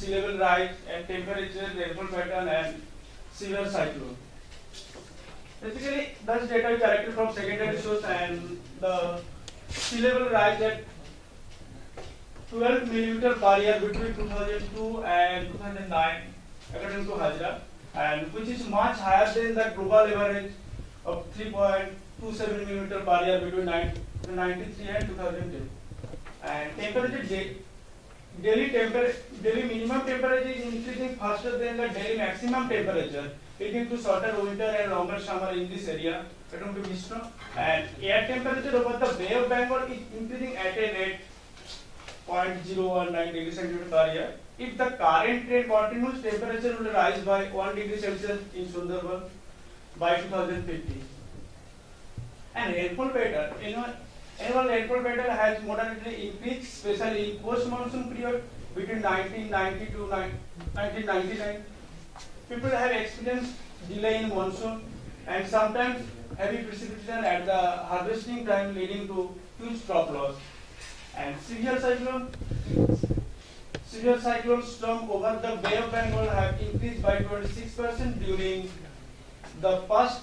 sea level rise and temperature, rainfall pattern, and severe cyclone. Basically, this data is collected from secondary source, and the sea level rise at 12 millimeter per year between 2002 and 2009, according to Hajra, and which is much higher than the global average of 3.27 millimeter per year between 1993 and 2010. And temperature daily minimum temperature is increasing faster than the daily maximum temperature, leading to shorter winter and longer summer in this area. According to Vishnu, and air temperature over the Bay of Bengal is increasing at a rate 0.019 degrees centigrade per year. If the current trend continues, temperature will rise by 1 degree Celsius in Sundarban by 2050. And rainfall pattern, annual rainfall pattern has moderately increased, especially in post-monsoon period between 1990 to 1999. People have experienced delay in monsoon and sometimes heavy precipitation at the harvesting time, leading to huge crop loss. And severe cyclone storm over the Bay of Bengal have increased by 26% during the past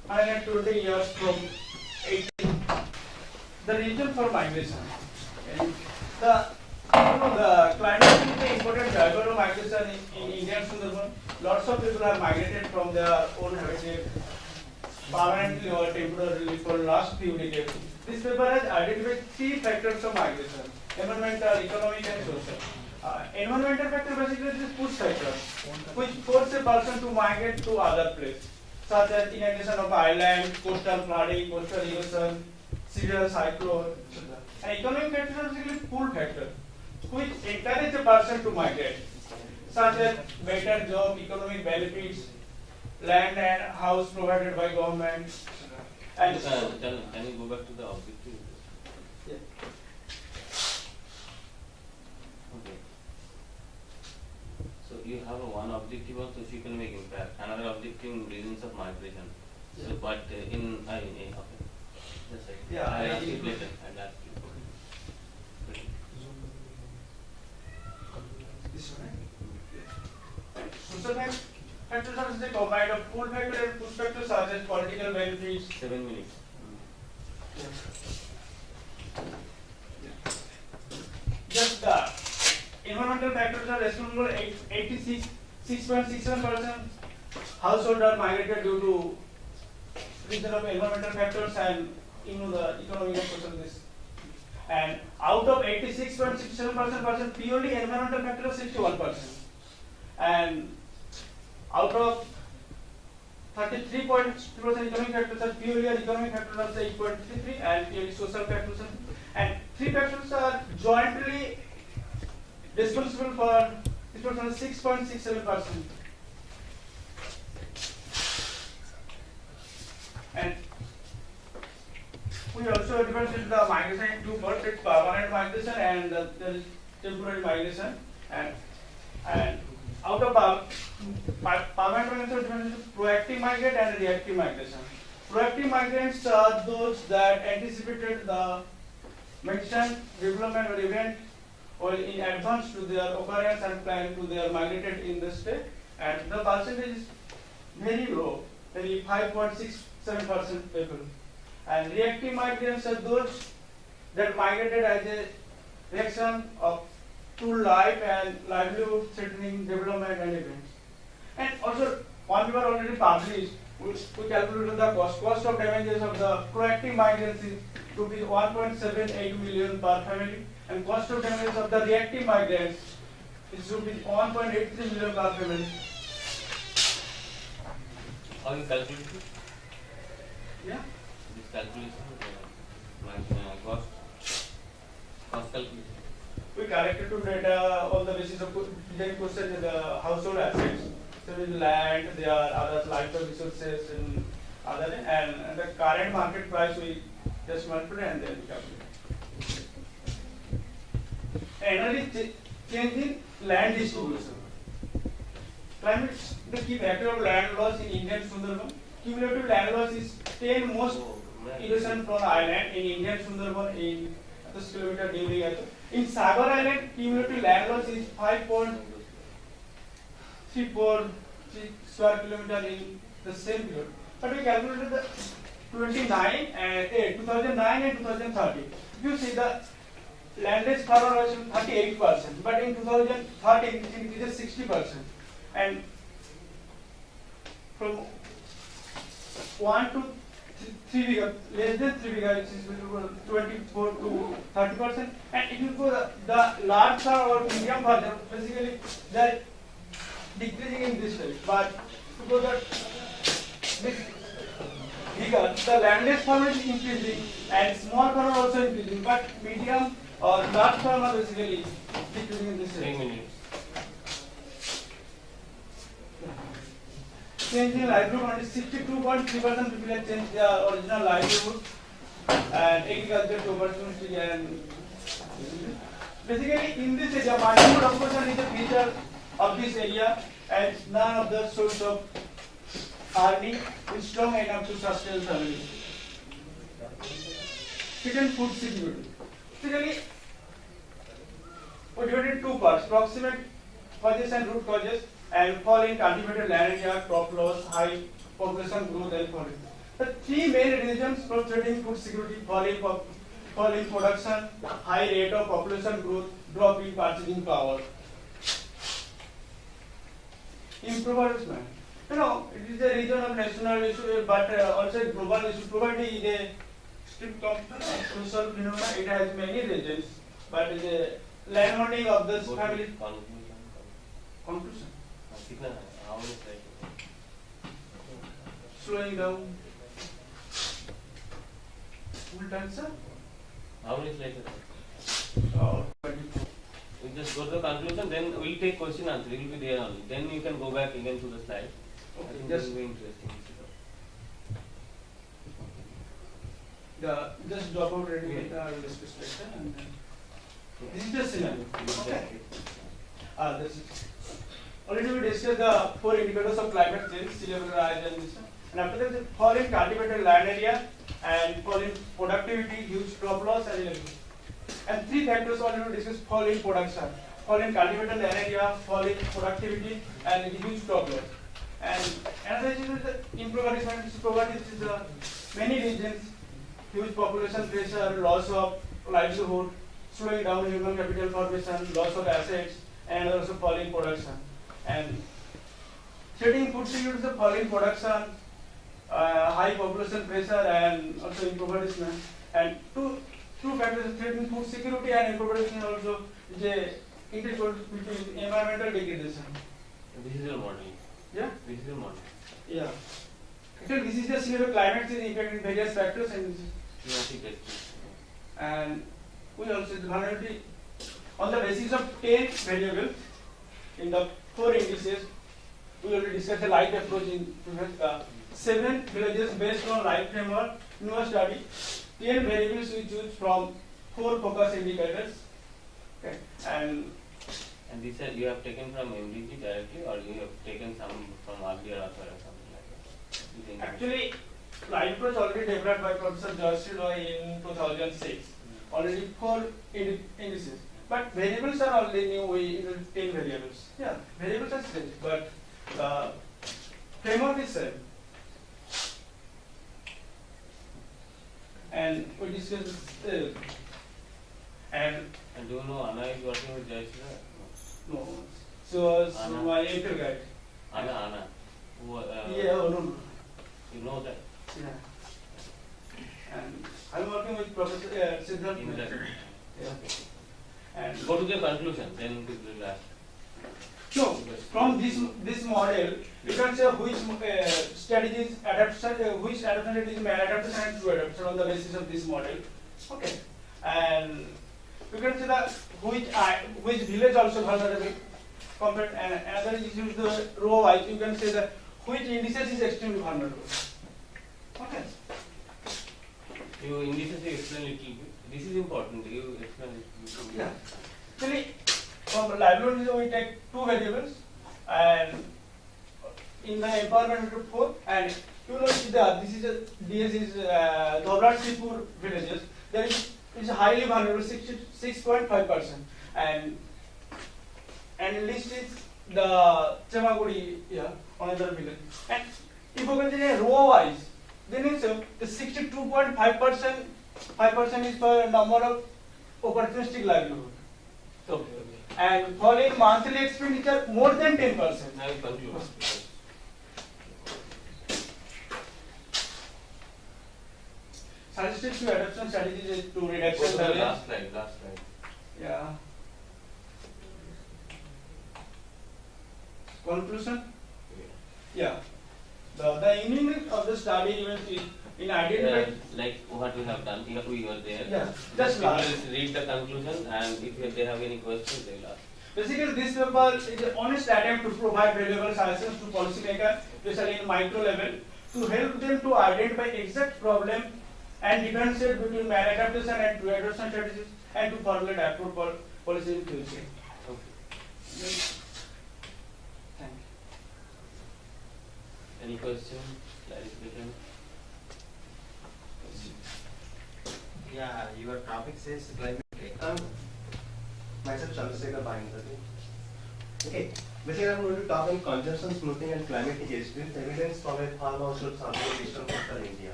120 years from 18. The reason for migration. And the climate is the important driver of migration in Indian Sundarban. Lots of people have migrated from their own habitat permanently or temporarily for the last few decades. This paper has identified 3 factors of migration: environmental, economic, and social. Environmental factor basically is push factor, which force a person to migrate to other place, such as inundation of island, coastal flooding, coastal erosion, severe cyclone, etc. And economic factor is basically pull factor, which encourage a person to migrate, such as better job, economic benefits, land and house provided by government. And can you go back to the objective? Yeah. Okay. So you have one objective on socio-economic impact, another objective reasons of migration. Yeah. So, but okay. That's right. Yeah, I'll I ask you include- later. I'll ask you. This one, right? Social factors are the combined of pull factor and push factor, such as political benefits. 7 minutes. Just the environmental factors are responsible 86.67% household are migrated due to reason of environmental factors and the economic and social risk. And out of 86.67% purely environmental factors 61%. And out of 33.2% economic factors are purely economic factors are 8.33 and purely social factors and 3 factors are jointly responsible for 6.67%. And we also differentiate the migration in 2 parts: it's permanent migration and there is temporary migration. And out of permanent migration, proactive migrant and reactive migration. Proactive migrants are those that anticipated the mentioned development or event or in advance to their occurrence and plan to their migrated in the state, and the percentage is very low, very 5.67% people. And reactive migrants are those that migrated as a reaction to life and livelihood threatening development and events. And also, one paper already published, we calculated the cost of damages of the proactive migrants is to be 1.78 million per family, and cost of damages of the reactive migrants is to be 1.83 million per family. How you calculate it? Yeah. This calculation, cost calculation. We collected to data on the basis of design question the household assets. So with land, there are other livestock resources and other, and the current market price we just multiply and then calculate. Energy change in land distribution. Climate, the key factor of land loss in Indian Sundarban. Cumulative land loss is 10 most erosion prone island in Indian Sundarban in 10 kilometer during. In Sagar Island, cumulative land loss is 343 square kilometer in the same period. But we calculated the 2009 and 2030. If you see the landless farmer was 38%, but in 2013 it increases 60%, and from 1 to 3 bigger, less than 3 bigger, it is 24 to 30%, and if you go the large farm or medium farm, basically they are decreasing in this way, but to go the this bigger, the landless farm is increasing and small farm are also increasing, but medium or large farm are basically decreasing in this way. 3 minutes. Change in livelihood only 62.3% people have changed their original livelihood and agriculture to opportunity, and basically in this area livelihood occupation is a feature of this area and none of the source of earning is strong enough to sustain family. Second, food security. Basically we divided in two parts: proximate causes and root causes, and fall in cultivated land area, crop loss, high population growth, and falling. The three main reasons for threatening food security: fall in production, high rate of population growth, drop in purchasing power. Impoverishment. You know, it is a region of national issue, but also a global issue. Poverty is a strict social phenomenon. It has many regions, but the landholding of this family. Conclusion. How many slides? Slowing down. Full time, sir? How many slides? 24. We just go to the conclusion, then we'll take question answer. It will be there only. Then you can go back again to the slide. I Okay, think just this will be interesting. just drop out ready with our discuss later, and then this is the scenario. Okay. This is already we discussed the four indicators of climate change: sea level rise and this, and after that the fall in cultivated land area and fall in productivity, huge crop loss, and electricity. And three factors already we discussed: fall in production, fall in cultivated land area, fall in productivity, and huge crop loss. And another issue is the impoverishment. Poverty is many regions, huge population pressure, loss of livelihood, slowing down human capital formation, loss of assets, and also fall in production. And threatening food security is the fall in production, high population pressure, and also impoverishment. And two factors threatening food security and impoverishment also is a interconnect between environmental degradation. This is your model. Yeah. This is your model. Yeah. Actually, this is just severe climate change impacting various factors, and we also the vulnerability on the basis of 10 variables in the 4 indices. We already discussed the light approach in 7 villages based on light framework. In our study, 10 variables we choose from 4 focus indicators. Okay, and this you have taken from MDG directly, or you have taken some from earlier author or something like that? actually, light approach already developed by Professor Joyce Roy in 2006. Already 4 indices. But variables are already new. We 10 variables. Yeah, variables are same, but framework is same. And we discuss and And do you know Anna is working with Jayashree? no. So Anna. my anchor guide. Anna. Who, Yeah, oh, no. You know that? Yeah. And I'm working with Professor Siddharth. In that. Yeah. And Go to the conclusion, then we will ask. so from this model, you can say which strategies adaptation, which adaptation is maladaptation and true adaptation on the basis of this model. Okay, and you can say that which village also vulnerable compared, and another is use the row wise. You can say that which indices is extremely vulnerable. Okay. You indices you explain little bit. This is important. You explain it. Yeah. Actually, from livelihood we take 2 variables, and in the empowerment we took 4, and you know this is DS is Dobrat Sipur villages. There is highly vulnerable 6.5%, and list is the Chemaguri, yeah, another village. And if you can say row wise, then it's the 62.5%, 5% is for number of opportunistic livelihood. So, and for in monthly expenditure more than 10%. I will conclude. Suggested to adoption strategies to reduction Go to the barriers. last slide. Yeah. Conclusion? Yeah. The meaning of the study event is in identifying. Like what we have done, we were there. Yeah. Just People last. will read the conclusion, and if they have any questions, they will ask. Basically, this paper is an honest attempt to provide valuable suggestions to policymakers, especially in micro level, to help them to identify exact problem and differentiate between maladaptation and true adoption strategies, and to formulate appropriate policy in future. Okay. Thank you. Any question? Clarification? Yeah, your topic says climate. Myself Chandrasekhar Bhayandari. Okay, basically I'm going to talk on consumption smoothing and climatic extremes evidence from a farm household sample of eastern coastal India.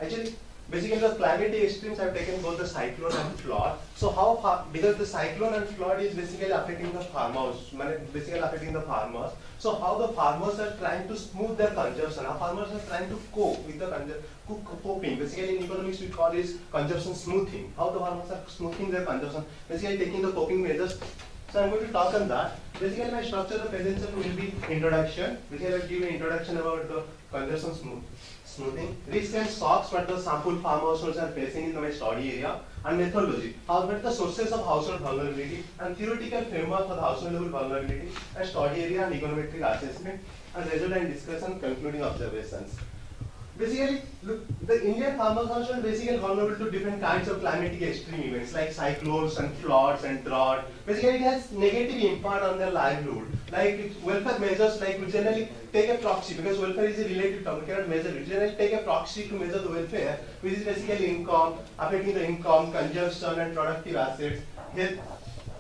Actually, basically the climatic extremes have taken both the cyclone and flood. So how, because the cyclone and flood is basically affecting the farmers, basically affecting the farmers. So how the farmers are trying to smooth their consumption, how farmers are trying to cope with the coping. Basically in economics we call it consumption smoothing. How the farmers are smoothing their consumption, basically taking the coping measures. So I'm going to talk on that. Basically my structure of presentation will be introduction. Basically I will give an introduction about the consumption smoothing, risks and shocks what the sample farm households are facing in my study area, and methodology, how what the sources of household vulnerability, and theoretical framework for the household level vulnerability, and study area and econometric assessment, and result and discussion, concluding observations. Basically, look, the Indian farmer household basically vulnerable to different kinds of climatic extreme events like cyclones and floods and drought. Basically, it has negative impact on their livelihood. Like welfare measures, like we generally take a proxy because welfare is a relative term. We cannot measure it. We generally take a proxy to measure the welfare, which is basically income, affecting the income, consumption, and productive assets,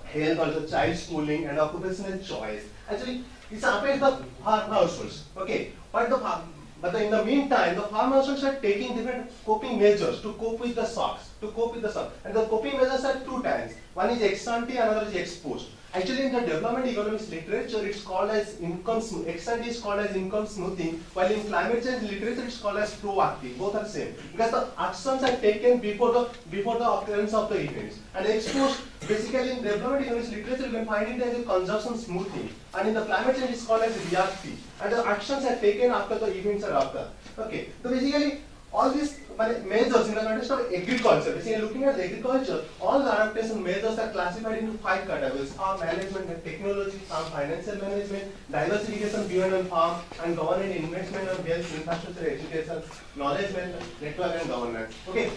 health also, child schooling, and occupational choice. Actually, it's affects the farm households. Okay, but in the meantime, the farm households are taking different coping measures to cope with the shocks, And the coping measures are two types. One is ex ante, another is ex post. Actually, in the development economics literature, it's called as ex ante is called as income smoothing, while in climate change literature, it's called as proactive. Both are same because the actions are taken before the occurrence of the events. And ex post, basically in development economics literature, you can find it as a consumption smoothing, and in the climate change, it's called as reactive. And the actions are taken after the events are occurred. Okay, so basically all these measures in the context of agriculture, basically looking at agriculture, all the adaptation measures are classified into 5 categories: farm management and technology, farm financial management, diversification beyond on farm, and government investment on health, infrastructure, education, knowledge network, and governance. Okay,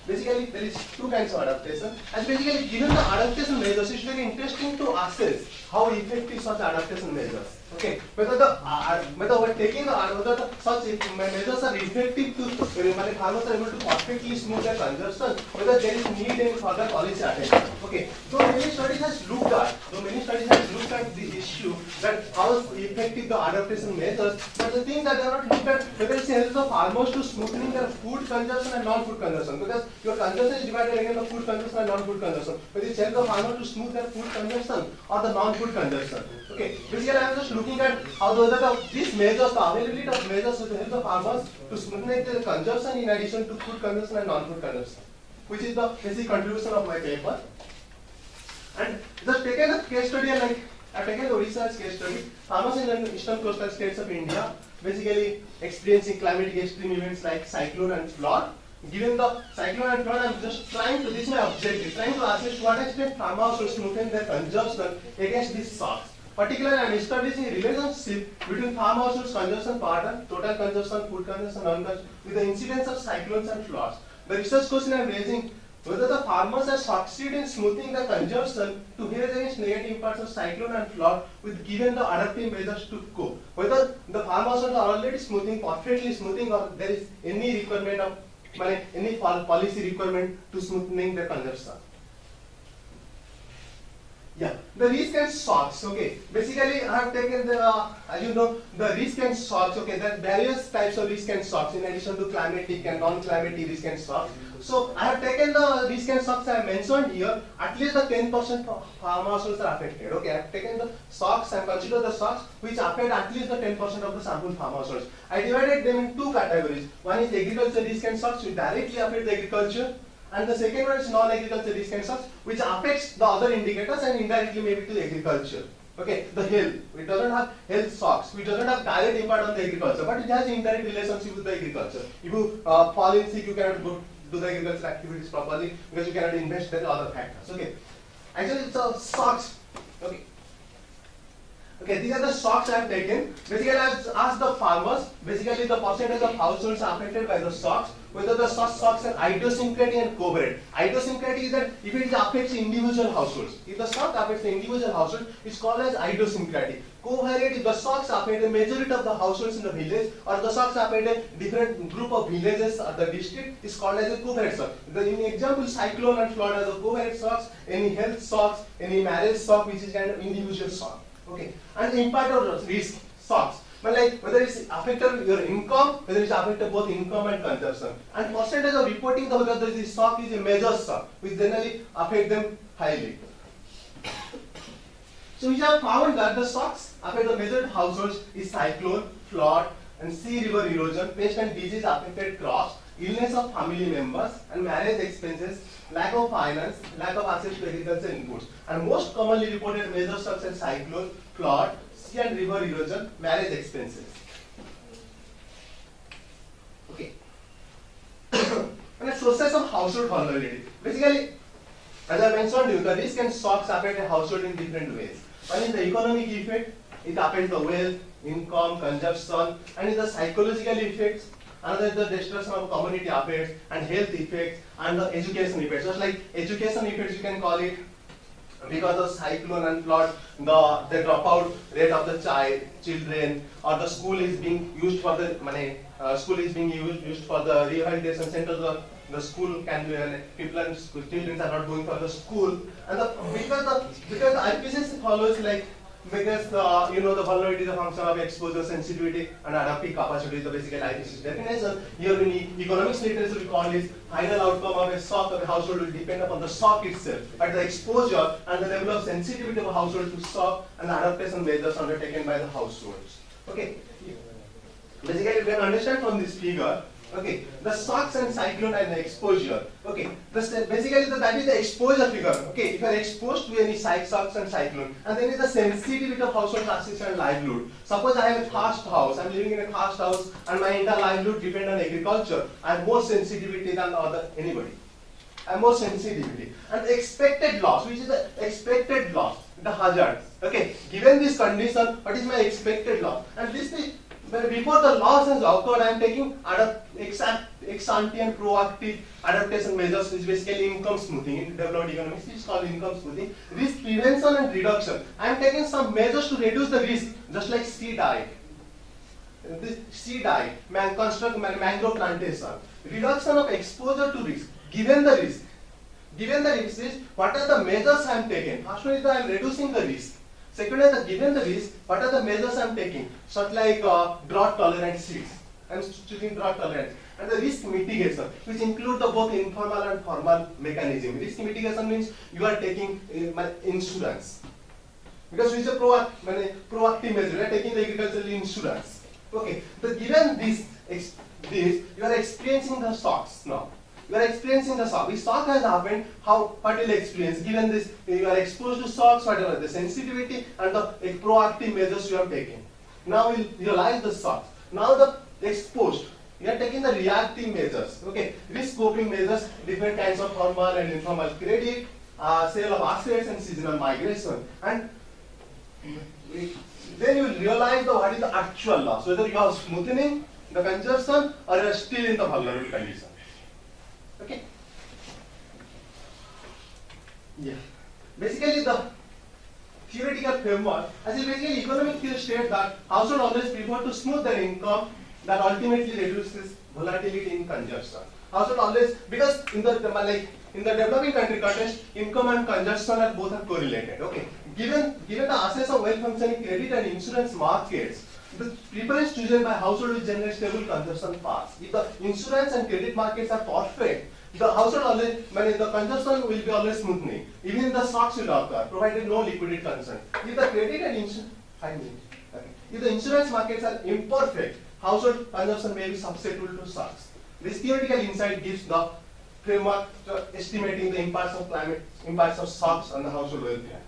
basically there is 2 kinds of adaptation, and basically given the adaptation measures, it's very interesting to assess how effective such adaptation measures. Okay, whether we're taking whether such measures are effective to farmers are able to perfectly smooth their consumption, whether there is need any further policy attention. Okay, so many studies has looked at the issue that how effective the adaptation measures, but the thing that they are not looked at whether it helps the farmers to smoothing their food consumption and non-food consumption, because your consumption is divided against the food consumption and non-food consumption. Whether it helps the farmer to smooth their food consumption or the non-food consumption. Okay, basically I am just looking at how these measures, the availability of measures will help the farmers to smoothen their consumption in addition to food consumption and non-food consumption, which is the basic contribution of my paper. And just taken a case study, like I've taken the research case study. Farmers in the eastern coastal states of India basically experiencing climatic extreme events like cyclone and flood. Given the cyclone and flood, I'm just trying to, this is my objective, trying to assess to what extent farmers will smoothen their consumption against these shocks. Particularly, I am establishing a relationship between farm households consumption pattern, total consumption, food consumption, non-consumption, with the incidence of cyclones and floods. The research question I am raising, whether the farmers have succeeded in smoothing the consumption to hedge against negative impacts of cyclone and flood with given the adaptive measures to cope. Whether the farm households are already smoothing, perfectly smoothing, or there is any requirement of, any policy requirement to smoothing their consumption. Yeah, the risk and shocks. Okay, basically I have taken the, as you know, the risk and shocks. Okay, there are various types of risk and shocks in addition to climatic and non-climatic risk and shocks. So I have taken the risk and shocks I have mentioned here. At least the 10% of farm households are affected. Okay, I have taken the shocks and consider the shocks which affect at least the 10% of the sample farm households. I divided them in two categories. One is agriculture risk and shocks which directly affect the agriculture. And the second one is non-agriculture risk and shocks, which affects the other indicators and indirectly maybe to the agriculture. Okay, the health. It doesn't have health shocks. It doesn't have direct impact on the agriculture, but it has indirect relationship with the agriculture. If you fall in sick, you cannot go do the agricultural activities properly because you cannot invest in other factors. Okay, actually it's a shocks. Okay. Okay, these are the shocks I have taken. Basically, I have asked the farmers, basically the percentage of households affected by the shocks, whether the shocks are idiosyncratic and covariant. Idiosyncratic is that if it affects individual households. If the shock affects the individual household, it's called as idiosyncratic. Covariant, if the shocks affect the majority of the households in the village, or the shocks affect a different group of villages or the district, is called as a covariant shock. In example, cyclone and flood are the covariant shocks, any health shocks, any marriage shock, which is kind of individual shock. Okay, and the impact of risk shocks, but like whether it's affected your income, whether it's affected both income and consumption, and percentage of reporting the whether this shock is a major shock, which generally affect them highly. So we have found that the shocks affect the major households is cyclone, flood, and sea river erosion, pest and disease affected crops, illness of family members, and marriage expenses, lack of finance, lack of access to agricultural inputs. And most commonly reported major shocks are cyclone, flood, sea and river erosion, marriage expenses. Okay. And sources of household vulnerability. Basically, as I mentioned to you, the risk and shocks affect a household in different ways. One is the economic effect, it affects the wealth, income, consumption, and the psychological effects. Another is the destruction of community affairs and health effects and the education effects. Just like education effects, you can call it because of cyclone and flood, the dropout rate of the children, or the school is being used for the used for the rehabilitation center. The school can be people and children are not going for the school, and because the IPCC follows like. Because the vulnerability is a function of exposure, sensitivity, and adaptive capacity is the basic IPCC definition. Here in economics literature we call this final outcome of a shock of a household will depend upon the shock itself, but the exposure and the level of sensitivity of a household to shock and adaptation measures undertaken by the households. Okay. Basically you can understand from this figure. Okay, the shocks and cyclone and the exposure. Okay, basically that is the exposure figure. Okay, if you are exposed to any shocks and cyclone, and then is the sensitivity of household access and livelihood. Suppose I have a thatched house, I am living in a thatched house, and my entire livelihood depends on agriculture. I have more sensitivity than anybody. I have more sensitivity. And the expected loss, which is the expected loss, the hazard. Okay, given this condition, what is my expected loss? And this is. But before the loss has occurred, I am taking ex-ante and proactive adaptation measures, which is basically income smoothing. In developed economics, it is called income smoothing. Risk prevention and reduction. I am taking some measures to reduce the risk, just like sea diet. This sea diet, mangrove plantation. Reduction of exposure to risk. Given the risk is what are the measures I am taking? First one is that I am reducing the risk. Second is that given the risk, what are the measures I am taking? Such like drought tolerant seeds. I am choosing drought tolerant. And the risk mitigation, which include the both informal and formal mechanism. Risk mitigation means you are taking insurance. Because it is a proactive measure, you are taking the agricultural insurance. Okay, so given this, you are experiencing the shocks now. You are experiencing the shock. If shock has happened, what will you experience? Given this, you are exposed to shocks, whatever, the sensitivity and the proactive measures you have taken. Now you realize the shocks. Now the exposed, you are taking the reactive measures. Okay, risk coping measures, different kinds of formal and informal credit, sale of assets and seasonal migration. And then you will realize what is the actual loss, whether you are smoothing the consumption or you are still in the vulnerable condition. Okay. Yeah. Basically, the theoretical framework, as basically economic theory states that household always prefer to smooth their income that ultimately reduces volatility in consumption. household always, because in the in the developing country context, income and consumption are both are correlated. Okay, given the access of well-functioning credit and insurance markets, the preference chosen by household will generate stable consumption paths. If the insurance and credit markets are perfect, the household always, the consumption will be always smoothing. Even the shocks will occur, provided no liquidity concern. If the credit and insurance, if the insurance markets are imperfect, household consumption may be susceptible to shocks. This theoretical insight gives the framework for estimating the impacts of climate, impacts of shocks on the household welfare.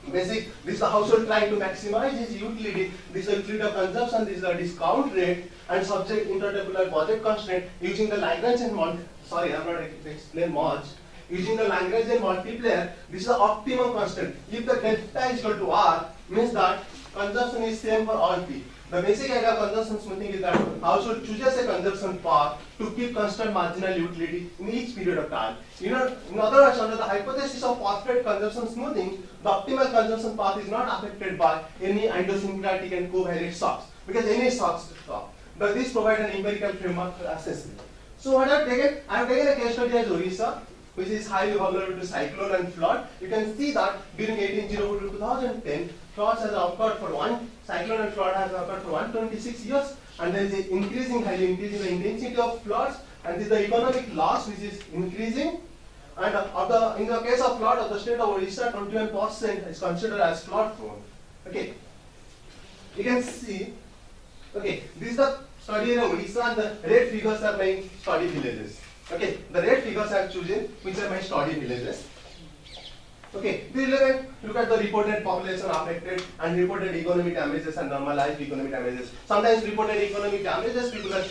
This is the household trying to maximize its utility. This is the utility of consumption. This is the discount rate and subject intertemporal budget constraint using the Lagrangian sorry, I'm not explain much. Using the Lagrangian multiplier, this is the optimum constant. If the delta is equal to R, means that consumption is same for all P. The basic idea of consumption smoothing is that household chooses a consumption path to keep constant marginal utility in each period of time. In other words, under the hypothesis of perfect consumption smoothing, the optimal consumption path is not affected by any idiosyncratic and covariate shocks, because any shocks stop. But this provides an empirical framework for assessment. So what I have taken a case study as Orissa, which is highly vulnerable to cyclone and flood. You can see that during 1804 to 2010, floods has occurred for cyclone and flood has occurred for 126 years, and there is an highly increasing the intensity of floods, and this is the economic loss which is increasing. And in the case of flood of the state of Orissa, 21% is considered as flood prone. Okay, you can see. Okay, this is the study area of Orissa, and the red figures are my study villages. Okay, the red figures I have chosen, which are my study villages. Okay, look at the reported population affected and reported economic damages and normalized economic damages. Sometimes reported economic damages, people are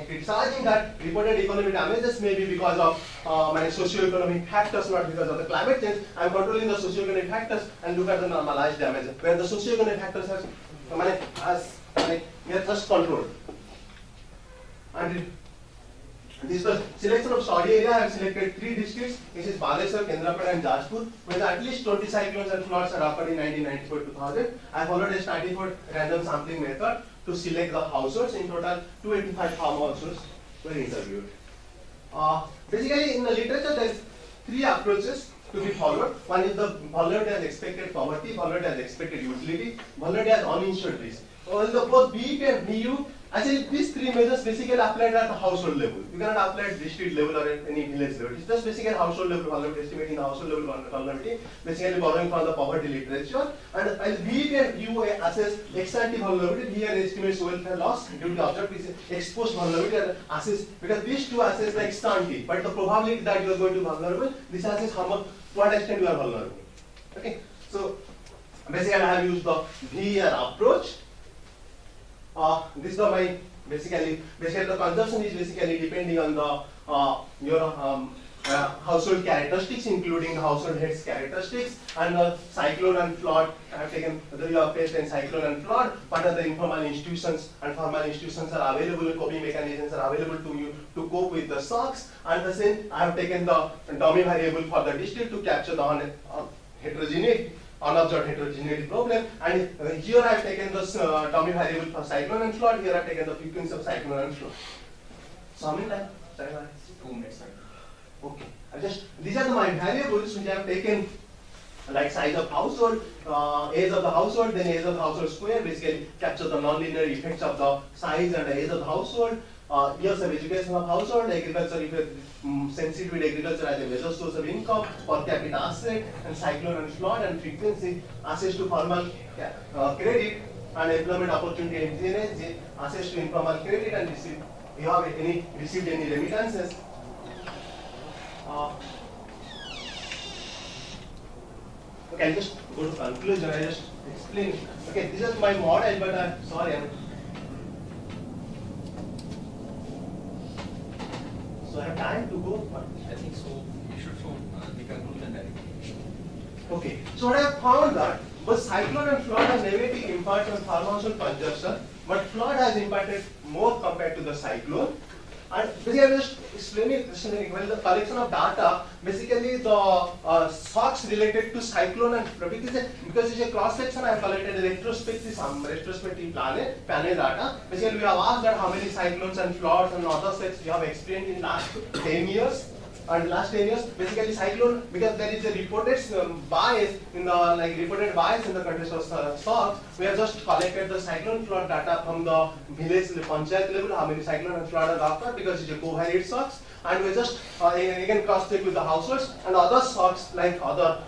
criticizing that reported economic damages may be because of socio-economic factors, not because of the climate change. I am controlling the socio-economic factors and look at the normalized damages, where the socio-economic factors we are just controlled. And this is the selection of study area. I have selected 3 districts. This is Baleshwar, Kendrapada and Jajpur, where at least 20 cyclones and floods had occurred in 1994-2000. I followed a 94 random sampling method to select the households. In total, 285 farm households were interviewed. Basically, in the literature, there is 3 approaches to be followed. One is the vulnerability as expected poverty, vulnerability as expected utility, vulnerability as uninsured risk. Both BEP and BU, actually these 3 measures basically applied at the household level. You cannot apply at district level or at any village level. It's just basically household level vulnerability, estimating the household level vulnerability, basically borrowing from the poverty literature. And while BEP and BU assess ex-ante vulnerability, here estimates welfare loss due to observed exposed vulnerability and assess, because these 2 assess like ex-ante, but the probability that you are going to be vulnerable, this assess what extent you are vulnerable. Okay, so basically I have used the VER approach. This is my basically the consumption is basically depending on the your household characteristics, including the household heads characteristics, and the cyclone and flood. I have taken whether you are faced in cyclone and flood, what are the informal institutions and formal institutions are available, coping mechanisms are available to you to cope with the shocks, and the same I have taken the dummy variable for the district to capture the heterogeneity. Unobserved heterogeneity problem, and here I have taken the dummy variable for cyclone and flood. Here I have taken the frequency of cyclone and flood. So how many time? 2 minutes. Okay. These are my variables which I have taken, like size of household, age of the household, then age of the household square, basically capture the nonlinear effects of the size and the age of the household. Years of education of household, agriculture, if sensitive with agriculture as a major source of income, per capita asset, and cyclone and flood, and frequency, access to formal credit, and employment opportunity and business, access to informal credit, and you have received any remittances. Okay, I'll just go to conclusion. I just explain. Okay, this is my model, but I'm sorry. So I have time to go? I think so. You should show the conclusion directly. Okay. So what I have found that both cyclone and flood have negative impact on farm household consumption, but flood has impacted more compared to the cyclone. And basically, I will just explaining well the collection of data. Basically, the shocks related to cyclone and because it's a cross section, I have collected a retrospective panel data. Basically, we have asked that how many cyclones and floods and other threats we have experienced in last 10 years. And last 10 years, basically cyclone, because there is a reported bias in the reported bias in the context of shocks. We have just collected the cyclone flood data from the village panchayat level, how many cyclone and flood are occurred, because it's a covariate shocks. And we just again cross check with the households and other shocks like other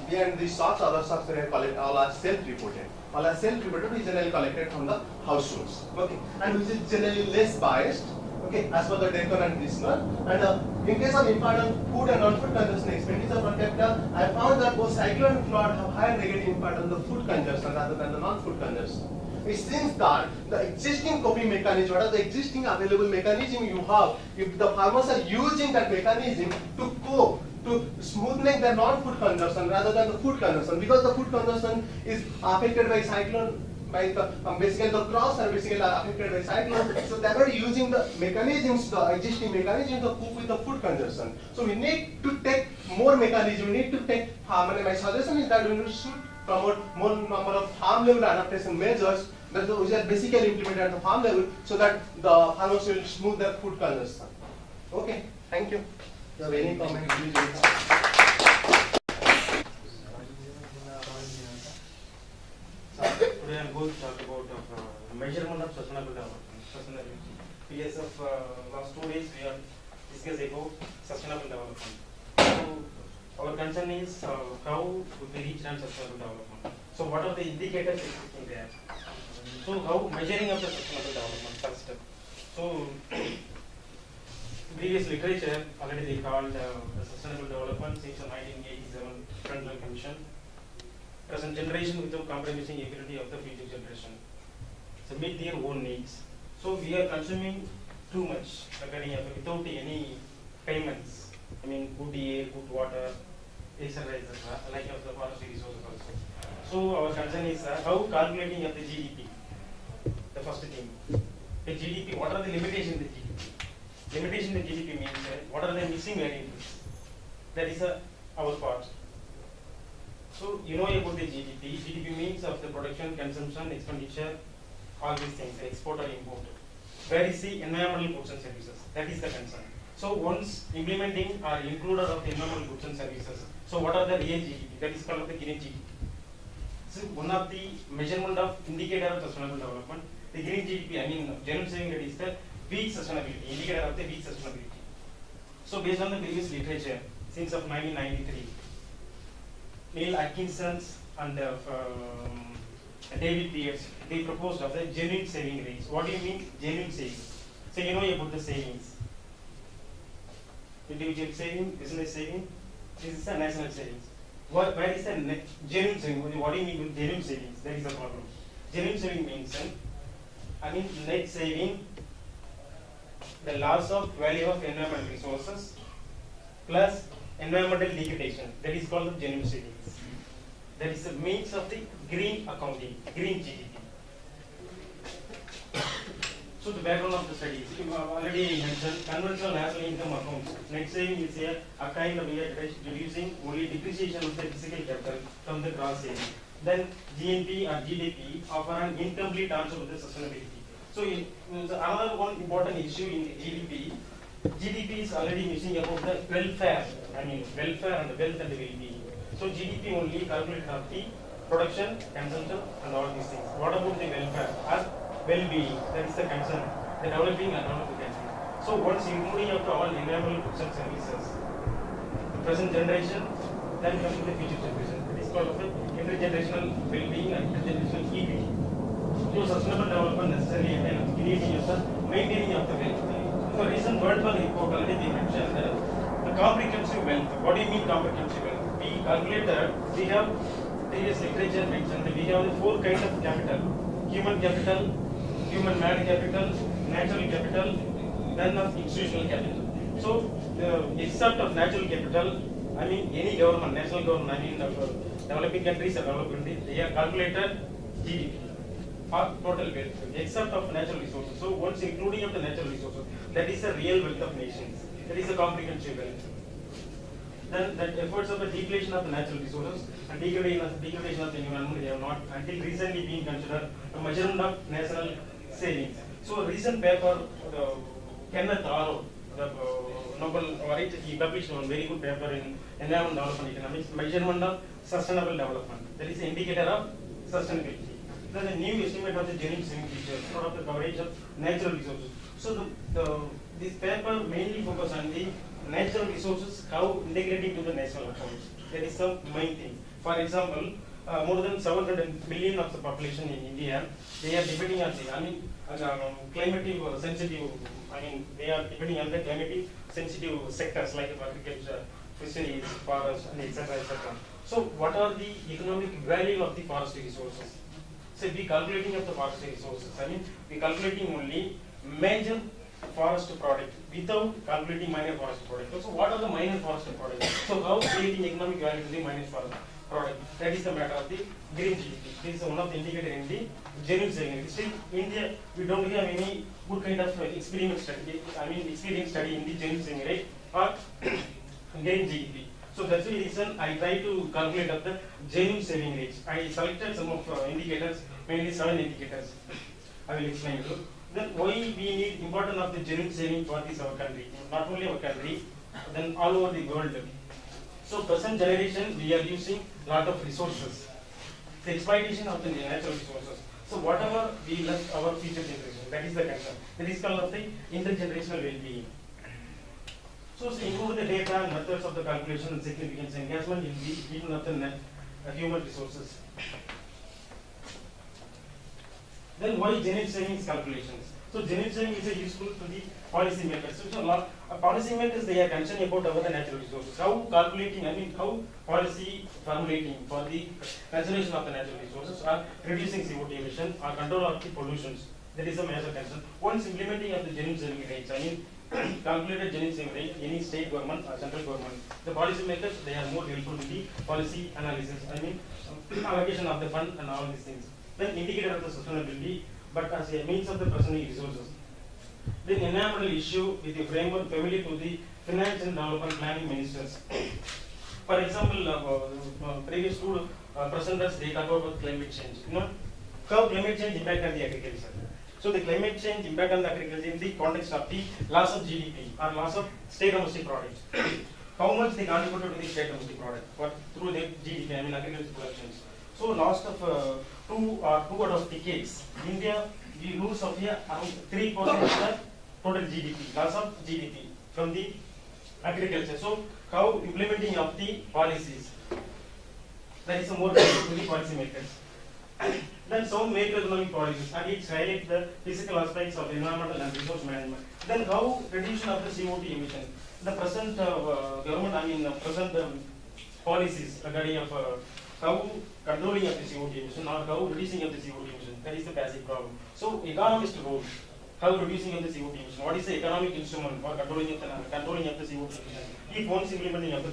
behind these shocks, other shocks we have collected all are self-reported. All are self-reported, which is generally collected from the households. Okay, and which is generally less biased. Okay, as per the Deccan and Disney. And in case of important food and non-food consumption expenditure per capita, I found that both cyclone and flood have higher negative impact on the food consumption rather than the non-food consumption. It seems that the existing coping mechanism, what are the existing available mechanism you have, if the farmers are using that mechanism to cope, to smoothing their non-food consumption rather than the food consumption, because the food consumption is affected by cyclone, by the basically the crops are basically affected by cyclone, so they are using the mechanisms, the existing mechanisms to cope with the food consumption. So we need to take more mechanism. We need to take my suggestion is that we should promote more number of farm level adaptation measures that which are basically implemented at the farm level, so that the farmers will smooth their food consumption. Okay, thank you. You have any comment? Today I am going to talk about measurement of sustainable development. Sustainability. Because of last 2 days we are discussing about sustainable development. So our concern is how we reach sustainable development. So what are the indicators existing there? So how measuring of the sustainable development first step. So previous literature already they called the sustainable development since the 1987 Brundtland Commission. Present generation without compromising ability of the future generation. So meet their own needs. So we are consuming too much without any payments. I mean, good air, good water, etc. Like of the forestry resources also. So our concern is how calculating of the GDP. The first thing. The GDP, what are the limitations in the GDP? Limitation in the GDP means what are the missing variables? That is our part. So you know about the GDP. GDP means of the production, consumption, expenditure, all these things, export or import. Where is the environmental goods and services? That is the concern. So once implementing or included of the environmental goods and services, so what are the real GDP? That is called the green GDP. So one of the measurement of indicator of sustainable development, the green GDP, I mean general saying that is the weak sustainability, indicator of the weak sustainability. So based on the previous literature, since of 1993, Neil Atkinson and David Pearce, they proposed of the genuine saving rates. What do you mean genuine savings? So you know about the savings. Individual saving, business saving, this is a national savings. Where is the genuine saving? What do you mean with genuine savings? That is the problem. Genuine saving means, net saving, the loss of value of environmental resources plus environmental degradation. That is called the genuine savings. That is the means of the green accounting, green GDP. So the background of the study is already mentioned conventional national income accounts. Net saving is a kind of reducing only depreciation of the physical capital from the gross saving. Then GNP or GDP offer an incomplete answer to the sustainability. So another one important issue in GDP, GDP is already missing about the welfare. I mean welfare and wealth and well-being. So GDP only calculated of the production, consumption and all these things. What about the welfare or well-being? That is the concern, the developing and developing country. So once including of all environmental goods and services, the present generation, then comes to the future generation. It is called the intergenerational well-being and intergenerational equity. So sustainable development necessarily entails creating of the maintaining of the wealth. So recent World Bank report already they mentioned the comprehensive wealth. What do you mean comprehensive wealth? We calculated, we have previous literature mentioned that we have the 4 kinds of capital: human capital, human-made capital, natural capital, then of institutional capital. So except of natural capital, I mean any government, national government, I mean developing countries or developed countries, they have calculated GDP. or total wealth, except of natural resources. So once including of the natural resources, that is the real wealth of nations. That is the comprehensive wealth. Then that efforts of the depletion of the natural resources and degradation of the environment, they have not until recently been considered a measurement of national savings. So a recent paper, Kenneth Arrow, the Nobel laureate, he published one very good paper in Environment Development Economics, measurement of sustainable development. That is the indicator of sustainability. Then a new estimate of the genuine saving features out of the coverage of natural resources. So this paper mainly focus on the natural resources, how integrating to the national accounts. That is the main thing. For example, more than 700 million of the population in India, they are depending on the, climatic sensitive, they are depending on the climatic sensitive sectors like agriculture, fisheries, forests, and etc. etc. So what are the economic value of the forestry resources? So we calculating of the forestry resources, we calculating only major forest product without calculating minor forest product. So what are the minor forest products? So how creating economic value to the minor forest product? That is the matter of the green GDP. This is one of the indicator in the genuine saving. Still, India, we don't have any good kind of experiment study. Experience study in the genuine saving rate or green GDP. So that's the reason I try to calculate up the genuine saving rates. I selected some of indicators, mainly 7 indicators. I will explain to you. Then why we need importance of the genuine saving for this our country, not only our country, then all over the world. So present generation we are using lot of resources, the exploitation of the natural resources. So whatever we left our future generation, that is the concern. That is called of the intergenerational well-being. So include the data and methods of the calculation and significance engagement in the even of the human resources. Then why genuine savings calculations? So genuine saving is useful to the policy makers. So policy makers, they are concerned about our natural resources. How calculating, how policy formulating for the conservation of the natural resources or reducing CO2 emission or control of the pollutions. That is a major concern. Once implementing of the genuine saving rates, calculated genuine saving rate, any state government or central government, the policy makers, they are more helpful in the policy analysis, allocation of the fund and all these things. Then indicator of the sustainability, but as a means of the preserving resources. Then environmental issue with the framework familiar to the finance and development planning ministers. For example, previous two presenters, they talk about climate change. How climate change impact on the agriculture. So the climate change impact on the agriculture in the context of the loss of GDP or loss of state domestic product. How much they contributed to the state domestic product through the GDP, agricultural productions. So last of 2 out of decades, India, we lose of around 3% of the total GDP, loss of GDP from the agriculture. So how implementing of the policies, that is more to the policy makers. Then some macroeconomic policies, and it highlights the physical aspects of environmental and resource management. Then how reduction of the CO2 emission. The present government, present policies regarding of how controlling of the CO2 emission or how reducing of the CO2 emission. That is the passive problem. So economist role, how reducing of the CO2 emission. What is the economic instrument for controlling of the CO2 emission? If once implementing of the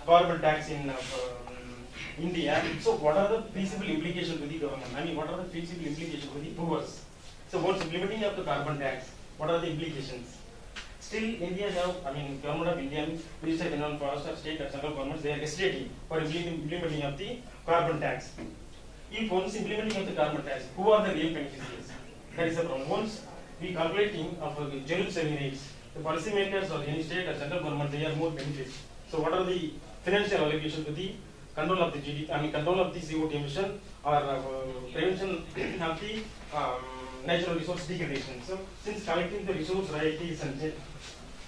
carbon tax in India, so what are the feasible implications to the government? What are the feasible implications to the poor? So once implementing of the carbon tax, what are the implications? Still, India have, government of India, Ministry of Environment, Forest, or state or central governments, they are hesitating for implementing of the carbon tax. If once implementing of the carbon tax, who are the real beneficiaries? That is the problem. Once we calculating of genuine saving rates, the policy makers or any state or central government, they are more benefits. So what are the financial allocation to the control of the GDP, control of the CO2 emission or prevention of the natural resource degradation. So since collecting the resource royalties and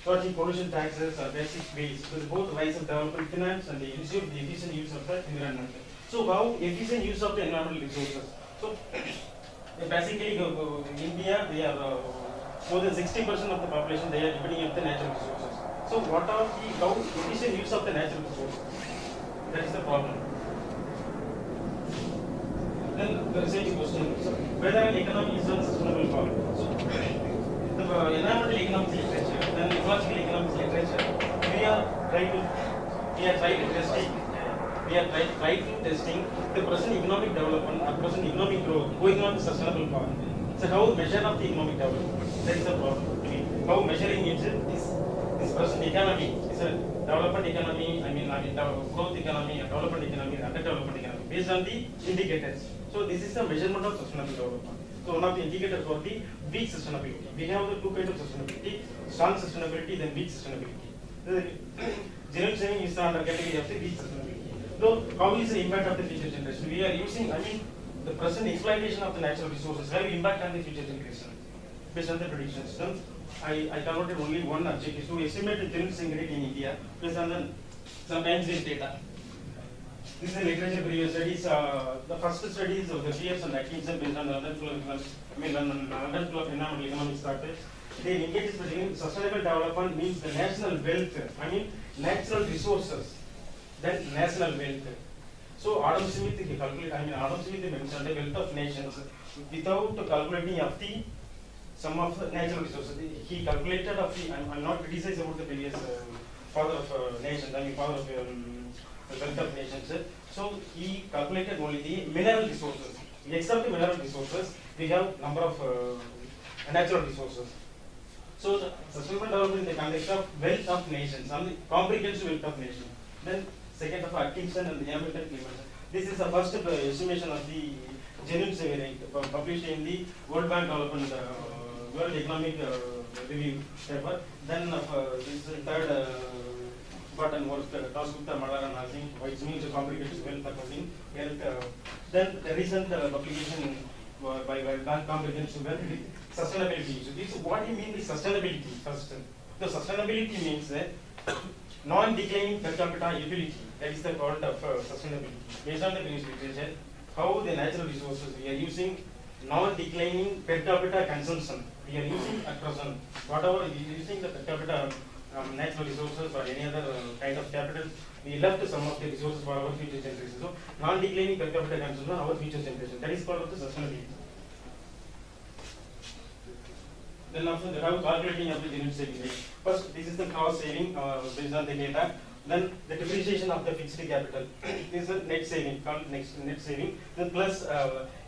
charging pollution taxes are basic ways to both rise of development finance and the ensure the efficient use of the environment. So how efficient use of the environmental resources. So basically India, they are more than 60% of the population, they are depending on the natural resources. So what are the how efficient use of the natural resources? That is the problem. Then there is a question, so whether an economy is a sustainable form. So the environmental economics literature, then ecological economics literature, we are trying to testing the present economic development, present economic growth going on the sustainable path. So how measure of the economic development? That is the problem. I mean, how measuring it is this present economy is a development economy. I mean growth economy, and development economy, and underdevelopment economy based on the indicators. So this is the measurement of sustainable development. So one of the indicators for the weak sustainability. We have the two kinds of sustainability: strong sustainability, then weak sustainability. The genuine saving is under category of the weak sustainability. So how is the impact of the future generation? We are using, I mean, the present exploitation of the natural resources have impact on the future generation. Based on the predictions, I converted only one objective to estimate the genuine saving rate in India based on the some ANSYS data. This is a literature previous studies. The first studies of the Pierce and Atkinson based on the London School of Economics, London School of Environmental Economics started. They engage in sustainable development means the national wealth. I mean natural resources, then national wealth. So Adam Smith calculated. Adam Smith mentioned the wealth of nations without calculating of the sum of the natural resources. He calculated of the. I'm not criticizing about the previous father of nations. I mean father of wealth of nations. So he calculated only the mineral resources. Except the mineral resources, we have number of natural resources. So the sustainable development in the context of wealth of nations, the comprehensive wealth of nations. Then second of Atkinson and the Hamilton Cleveland. This is the first estimation of the genuine saving rate published in the World Bank Development World Economic Review paper. Then this third button was Dasgupta, Madar and Hazing, which means comprehensive wealth accounting. Then the recent publication by World Bank comprehensive wealth sustainability. So this what do you mean by sustainability first? The sustainability means non-declining per capita utility. That is the called of sustainability. Based on the previous literature, how the natural resources we are using non-declining per capita consumption. We are using at present whatever we are using the per capita natural resources or any other kind of capital, we left some of the resources for our future generations. So non-declining per capita consumption our future generation. That is called the sustainability. Then after that, how calculating of the genuine saving rate. First, this is the cross saving based on the data. Then the depreciation of the fixed capital. This is the net saving, called net saving. Then plus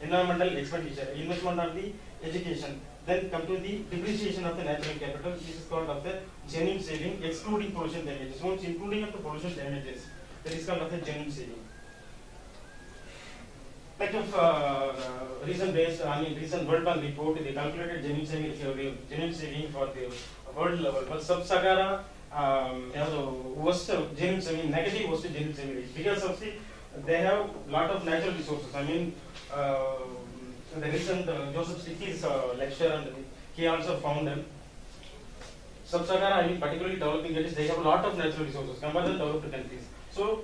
environmental expenditure, investment on the education. Then come to the depreciation of the natural capital. This is called of the genuine saving, excluding pollution damages. Once including of the pollution damages, that is called of the genuine saving. Like of recent World Bank report, they calculated genuine saving for the world level. But sub-Saharan worst genuine saving, negative worst genuine saving rate because of they have lot of natural resources. The recent Joseph Stiglitz lecture, and he also found them. Sub-Saharan, particularly developing countries, they have a lot of natural resources compared to developed countries. So,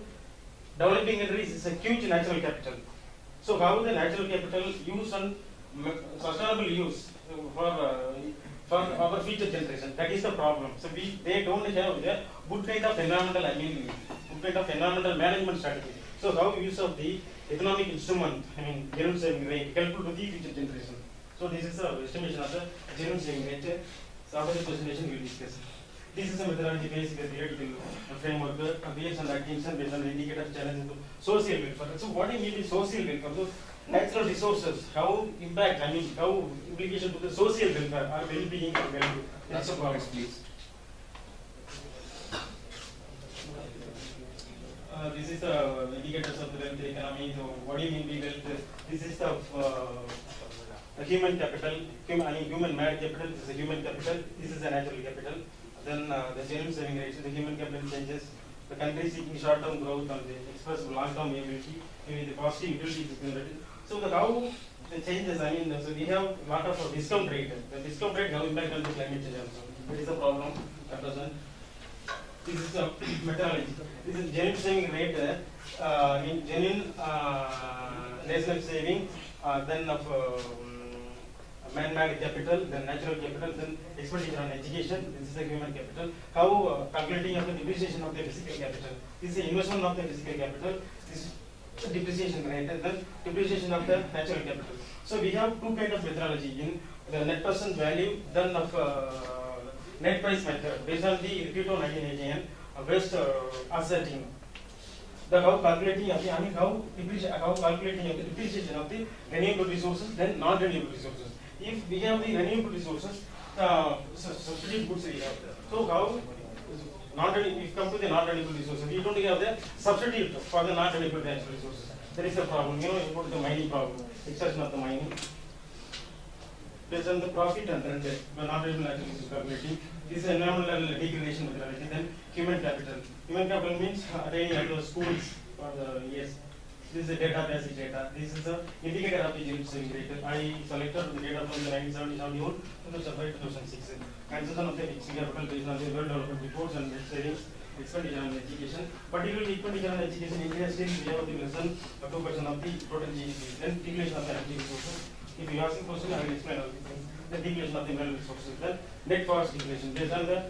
developing countries is a huge natural capital. So, how the natural capital use and sustainable use for our future generation? That is the problem. So, they don't have a good kind of environmental management strategy. So, how use of the economic instrument, genuine saving rate, helpful to the future generation. So this is the estimation of the genuine saving rate. So after the presentation we will discuss. This is a methodology based theoretical framework, Pierce and Atkinson based on the indicator challenges to social welfare. So what do you mean by social welfare? So natural resources, how impact, how implication to the social welfare or well-being or value. That's a problem. Please. This is the indicators of the wealth economy. So what do you mean by wealth? This is the human capital, human mad capital. This is the human capital. This is the natural capital. Then the genuine saving rate, so the human capital changes. The country seeking short-term growth and the express long-term ability, maybe the positive utility is generated. So how the changes, so we have a lot of discount rate. The discount rate have impact on the climate change also. That is the problem at present. This is the methodology. This is genuine saving rate, genuine national saving, then of man-made capital, then natural capital, then expenditure on education. This is the human capital. How calculating of the depreciation of the physical capital. This is the investment of the physical capital. This is depreciation rate, and then depreciation of the natural capital. So we have two kind of methodology in the net present value, then of net price method based on the Ricciuto 1989 based asserting the how calculating of the, how calculating of the depreciation of the renewable resources than non-renewable resources. If we have the renewable resources, substitute goods we have. So how if you come to the non-renewable resources, we don't have the substitute for the non-renewable natural resources. There is a problem. You know, you put the mining problem, extraction of the mining. Based on the profit and rent, but not renewable natural resources calculating. This is environmental degradation methodology. Then human capital. Human capital means attaining at the schools for the years. This is a data basic data. This is the indicator of the GDP saving rate. I selected the data from the 1971 to 2006. Consumption of the fixed capital based on the world development reports and net savings, expenditure on education. Particularly expenditure on education, India still we have the less than 2% of the total GDP. Then depletion of the energy resources. If you ask a question, I will explain all these things. Then depletion of the mineral resources. Then net forest depletion based on the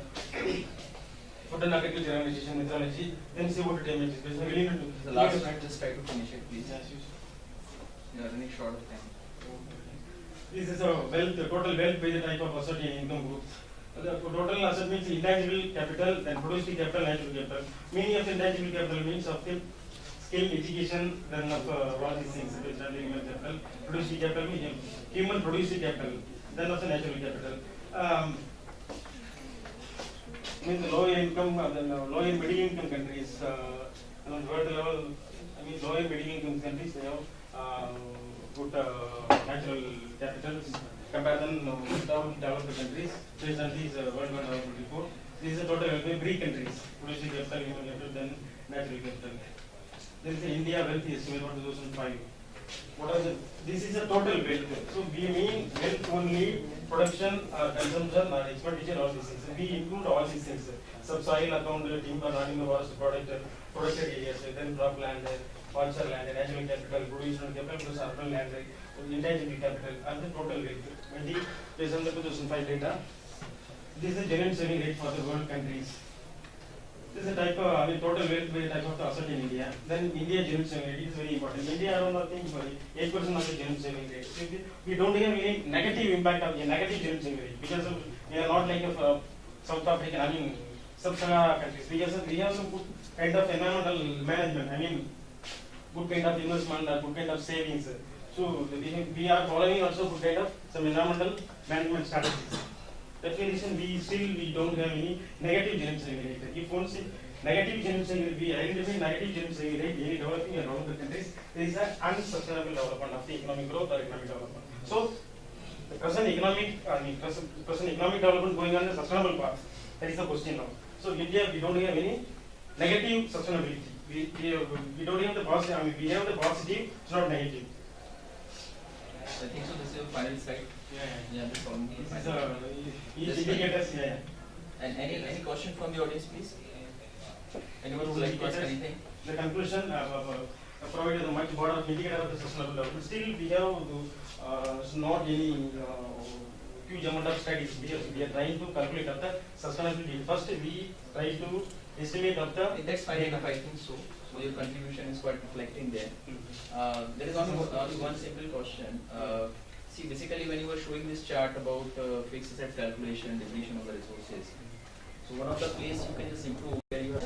food and agriculture organization methodology. Then CO2 damages based on The last slide, just try to finish it, please. Yes, yes. You are running short of time. This is a wealth, total wealth by the type of asset and income group. The total asset means intangible capital, then productive capital, natural capital. Meaning of intangible capital means of the skill, education, then of all these things, based on the human capital. Productive capital means human productive capital, then of the natural capital. Means the lower income, lower and middle income countries, on world level, I mean lower and middle income countries, they have good natural capitals compared than developed countries based on these World Bank Development Report. This is a total of 3 countries, producing capital, human capital, then natural capital. This is the India wealth estimate for 2005. What are the, this is a total wealth. So we mean wealth only production, consumption, or expenditure, all these things. We include all these things. Subsoil account, timber, non-timber forest product, protected areas, then crop land, culture land, natural capital, provisional capital, plus urban land, intangible capital, and the total wealth. Based on the 2005 data, this is the genuine saving rate for the world countries. This is a type of, total wealth by type of the asset in India. Then India genuine saving rate is very important. India around I think 8% of the genuine saving rate. So we don't have any negative impact of the negative genuine saving rate because we are not like a South African, sub-Saharan countries. Because we have some good kind of environmental management. Good kind of investment, good kind of savings. So we are following also good kind of some environmental management strategies. That reason we don't have any negative genuine saving rate. If once negative genuine saving rate, we identify negative genuine saving rate in developing and developed countries, there is an unsustainable development of the economic growth or economic development. So the present economic development going on the sustainable path. That is the question now. So India, we don't have any negative sustainability. We don't have the positive. We have the positive, it's not negative. I think so. This is your final slide. Yeah, this one. Each indicators. And any question from the audience, please? Anyone would like to ask anything? The conclusion provided a much broader indicator of the sustainable development. Still, we have not any huge amount of studies because we are trying to calculate of the sustainability. First, we try to estimate of the. That's fine enough, I think so. So your contribution is quite reflecting there. There is only one simple question. See, basically, when you were showing this chart about fixed asset calculation and depletion of the resources, so one of the places you can just improve where you have.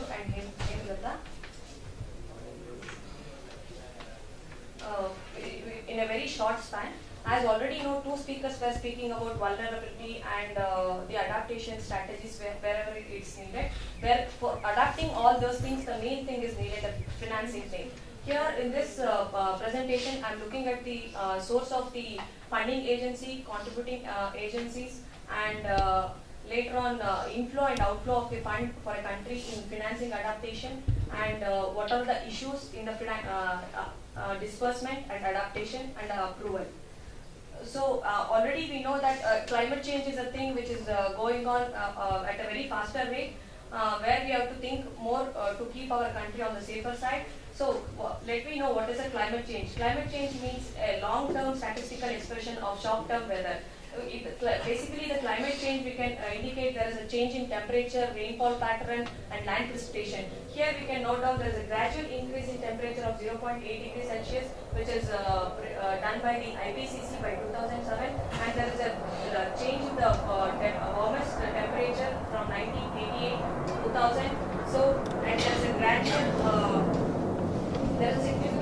In a very short span, as already you know, 2 speakers were speaking about vulnerability and the adaptation strategies wherever it's needed. Where for adapting all those things, the main thing is needed, the financing thing. Here in this presentation, I'm looking at the source of the funding agency, contributing agencies, and later on inflow and outflow of the fund for a country in financing adaptation, and what are the issues in the disbursement and adaptation and approval. So already we know that climate change is a thing which is going on at a very faster rate, where we have to think more to keep our country on the safer side. So let me know what is a climate change. Climate change means a long-term statistical expression of short-term weather. Basically, the climate change we can indicate there is a change in temperature, rainfall pattern, and land precipitation. Here we can note down there is a gradual increase in temperature of 0.8 degrees Celsius, which is done by the IPCC by 2007, and there is a change in the warmest temperature from 1988 to 2000. So, and there is a gradual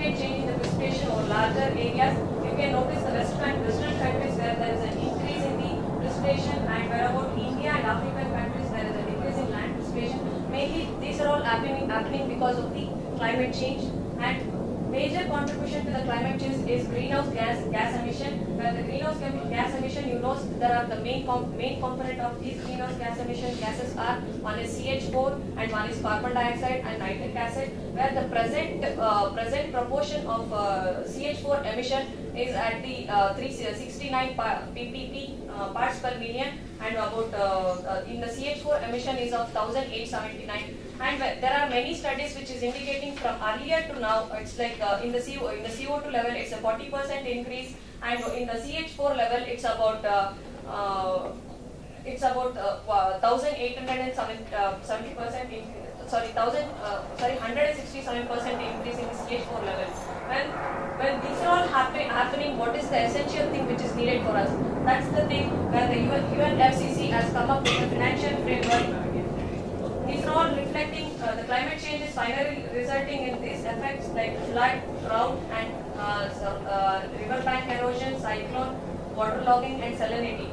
significant change in the precipitation over larger areas. You can notice the Western countries where there is an increase in the precipitation, and where about India and African countries there is a decrease in land precipitation. Mainly these are all happening because of the climate change. And major contribution to the climate change is greenhouse gas emission. Where the greenhouse gas emission, you know, there are the main component of these greenhouse gas emission gases are, one is CH4 and one is carbon dioxide and nitric acid. Where the present proportion of CH4 emission is at the 369 ppb parts per million, and about in the CH4 emission is of 1879. And there are many studies which is indicating from earlier to now, it's like in the CO2 level it's a 40% increase, and in the CH4 level it's about 1,870% increase. Sorry, 167% increase in the CH4 level. When these are all happening, what is the essential thing which is needed for us? That's the thing where the UNFCCC has come up with a financial framework. These are all reflecting the climate change is finally resulting in these effects like flood, drought, and riverbank erosion, cyclone, waterlogging, and salinity.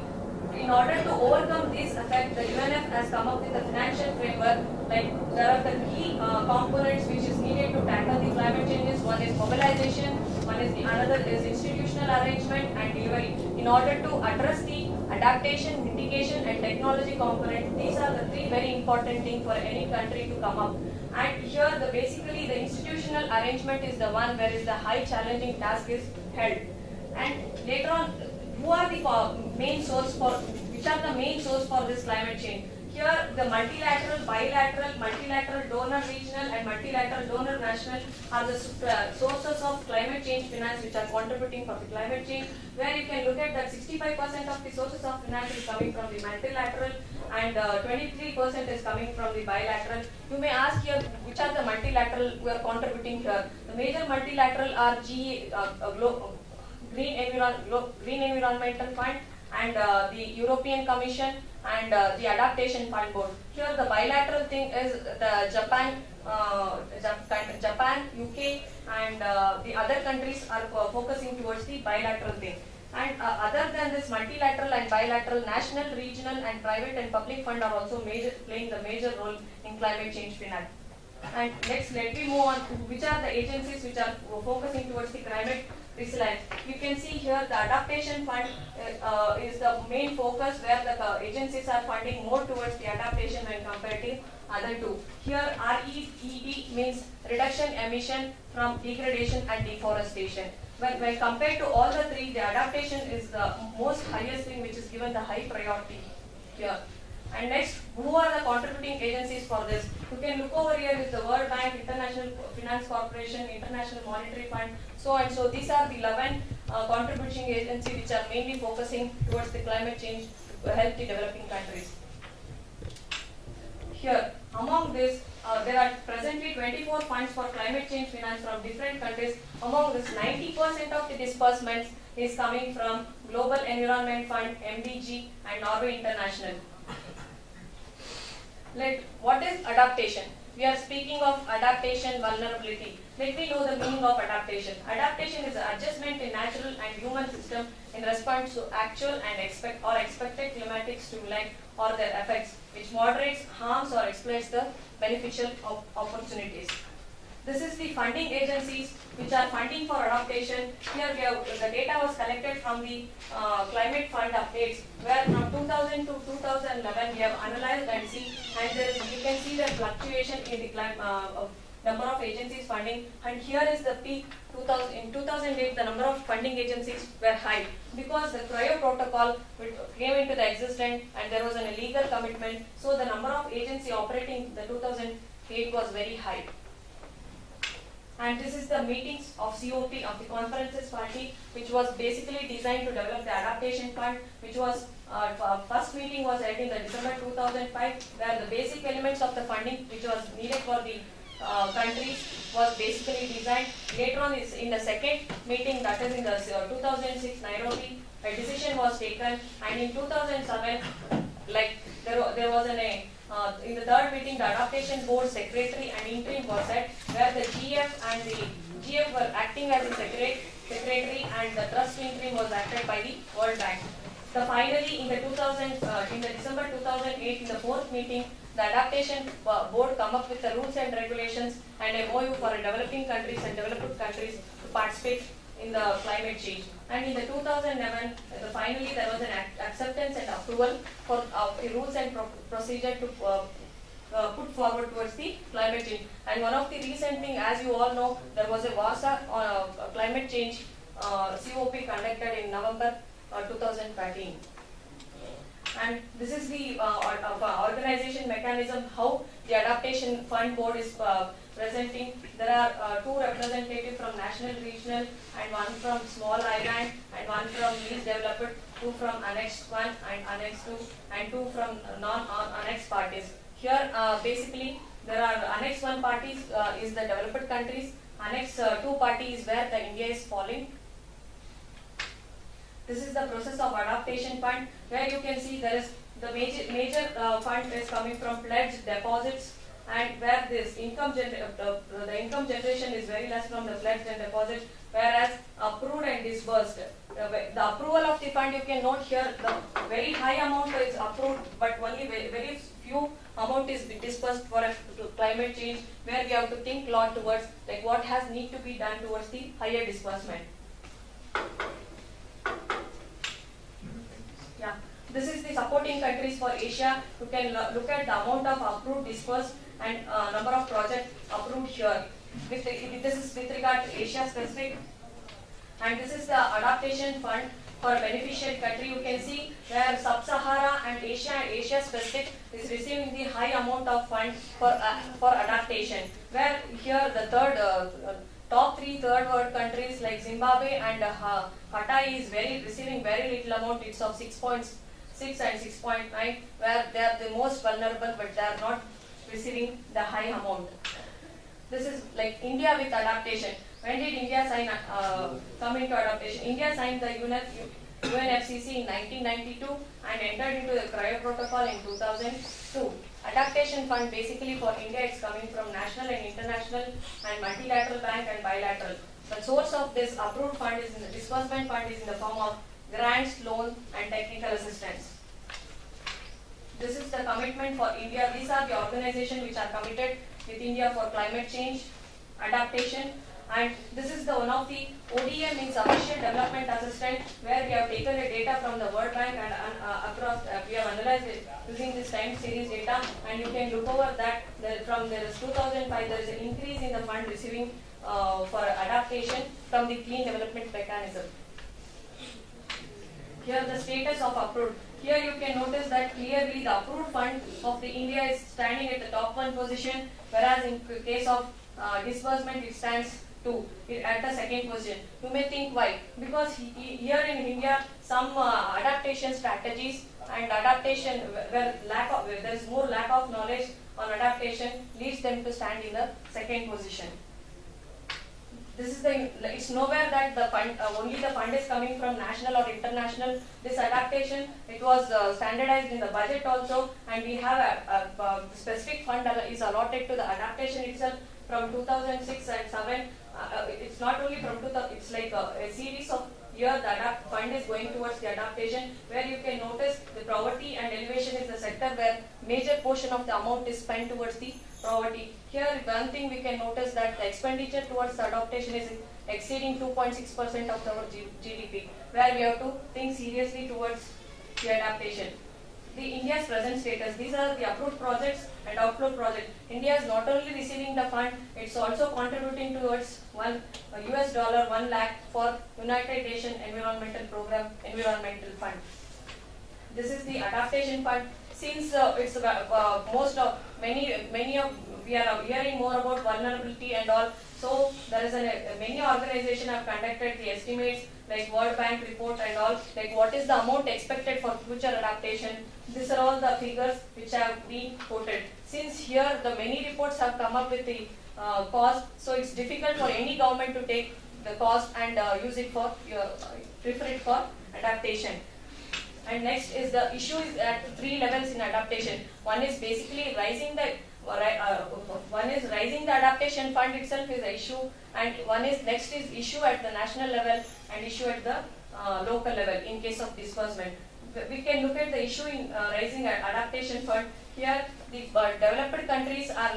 In order to overcome this effect, the UNF has come up with a financial framework. Like there are the key components which is needed to tackle the climate changes. One is mobilization, another is institutional arrangement and delivery. In order to address the adaptation, mitigation, and technology component, these are the three very important things for any country to come up. And here, basically, the institutional arrangement is the one where is the high challenging task is held. And later on, who are the main source for, which are the main source for this climate change? Here, the multilateral, bilateral, multilateral donor regional, and multilateral donor national are the sources of climate change finance which are contributing for the climate change. Where you can look at that 65% of the sources of finance is coming from the multilateral, and 23% is coming from the bilateral. You may ask here, which are the multilateral who are contributing here? The major multilateral are Green Environmental Fund, and the European Commission, and the Adaptation Fund Board. Here the bilateral thing is the Japan, UK, and the other countries are focusing towards the bilateral thing. And other than this multilateral and bilateral, national, regional, and private and public fund are also playing the major role in climate change finance. And next, let me move on to which are the agencies which are focusing towards the climate resilience. You can see here the Adaptation Fund is the main focus, where the agencies are funding more towards the adaptation when compared to other two. Here REDD means reduction emission from degradation and deforestation. When compared to all the three, the adaptation is the most highest thing which is given the high priority here. And next, who are the contributing agencies for this? You can look over here with the World Bank, International Finance Corporation, International Monetary Fund, so and so. These are the 11 contributing agencies which are mainly focusing towards the climate change to help the developing countries. Here, among this, there are presently 24 funds for climate change finance from different countries. Among this, 90% of the disbursements is coming from Global Environment Fund, MDG, and Norway International. What is adaptation? We are speaking of adaptation vulnerability. Let me know the meaning of adaptation. Adaptation is an adjustment in natural and human system in response to actual and expected climatic stimuli or their effects, which moderates, harms, or exploits the beneficial opportunities. This is the funding agencies which are funding for adaptation. Here we have the data was collected from the climate fund updates, where from 2000 to 2011 we have analyzed and see, and you can see the fluctuation in the number of agencies funding. And here is the peak. In 2008, the number of funding agencies were high because the Kyoto Protocol came into the existence and there was an illegal commitment. So the number of agencies operating in the 2008 was very high. And this is the meetings of COP, of the Conferences Party, which was basically designed to develop the adaptation fund, which was, first meeting was held in the December 2005, where the basic elements of the funding which was needed for the countries was basically designed. Later on, in the second meeting, that is in the 2006 Nairobi, a decision was taken, and in 2007, there was in the third meeting, the adaptation board secretary and interim was set, where the GF and the IGF were acting as the secretary and the trust interim was acted by the World Bank. So finally, in the December 2008, in the fourth meeting, the adaptation board come up with the rules and regulations and MOU for developing countries and developed countries to participate in the climate change. And in the 2011, finally there was an acceptance and approval for the rules and procedure to put forward towards the climate change. And one of the recent thing, as you all know, there was a Warsaw climate change COP conducted in November 2013. And this is the organization mechanism, how the Adaptation Fund Board is presenting. There are two representatives from national, regional, and one from small island, and one from least developed, two from Annex 1 and Annex 2, and two from non-Annex parties. Here, basically, there are Annex 1 parties is the developed countries, Annex 2 party is where the India is falling. This is the process of adaptation fund, where you can see there is the major fund is coming from pledged deposits, and where this the income generation is very less from the pledged and deposit, whereas approved and disbursed. The approval of the fund, you can note here, the very high amount is approved, but only very few amount is disbursed for climate change, where we have to think a lot towards like what has need to be done towards the higher disbursement. Yeah, this is the supporting countries for Asia. You can look at the amount of approved, disbursed, and number of projects approved here. This is with regard to Asia specific, and this is the adaptation fund for a beneficiary country. You can see where Sub-Sahara and Asia specific is receiving the high amount of fund for adaptation. Where here the top three third world countries like Zimbabwe and Hatai is receiving very little amount. It's of 6.6 and 6.9, where they are the most vulnerable, but they are not receiving the high amount. This is like India with adaptation. When did India come into adaptation? India signed the UNFCCC in 1992 and entered into the Cryo Protocol in 2002. Adaptation fund basically for India is coming from national and international and multilateral bank and bilateral. The source of this approved fund is in the disbursement fund is in the form of grants, loans, and technical assistance. This is the commitment for India. These are the organizations which are committed with India for climate change, adaptation, and this is the one of the ODM means Official Development Assistant, where we have taken the data from the World Bank and across we have analyzed it using this time series data, and you can look over that from there is 2005 there is an increase in the fund receiving for adaptation from the clean development mechanism. Here the status of approved. Here you can notice that clearly the approved fund of the India is standing at the top one position, whereas in case of disbursement it stands at the second position. You may think why? Because here in India some adaptation strategies and adaptation where there is more lack of knowledge on adaptation leads them to stand in the second position. This is it's nowhere that the fund only the fund is coming from national or international. This adaptation, it was standardized in the budget also, and we have a specific fund is allotted to the adaptation itself from 2006 and 7. It's not only from 2000, it's like a series of years the fund is going towards the adaptation, where you can notice the poverty and elevation is the sector where major portion of the amount is spent towards the poverty. Here one thing we can notice that the expenditure towards the adaptation is exceeding 2.6% of our GDP, where we have to think seriously towards the adaptation. The India's present status, these are the approved projects and outflow projects. India is not only receiving the fund, it's also contributing towards US dollar 1 lakh for United Nations Environmental Program, Environmental Fund. This is the adaptation fund. Since it's most of many of we are hearing more about vulnerability and all, so there is many organizations have conducted the estimates like World Bank report and all, like what is the amount expected for future adaptation. These are all the figures which have been quoted. Since here the many reports have come up with the cost, so it's difficult for any government to take the cost and use it for prefer it for adaptation. And next is the issue is at three levels in adaptation. One is basically raising the one is raising the adaptation fund itself is an issue, and one is next is issue at the national level and issue at the local level in case of disbursement. We can look at the issue in raising an adaptation fund. Here, the developed countries are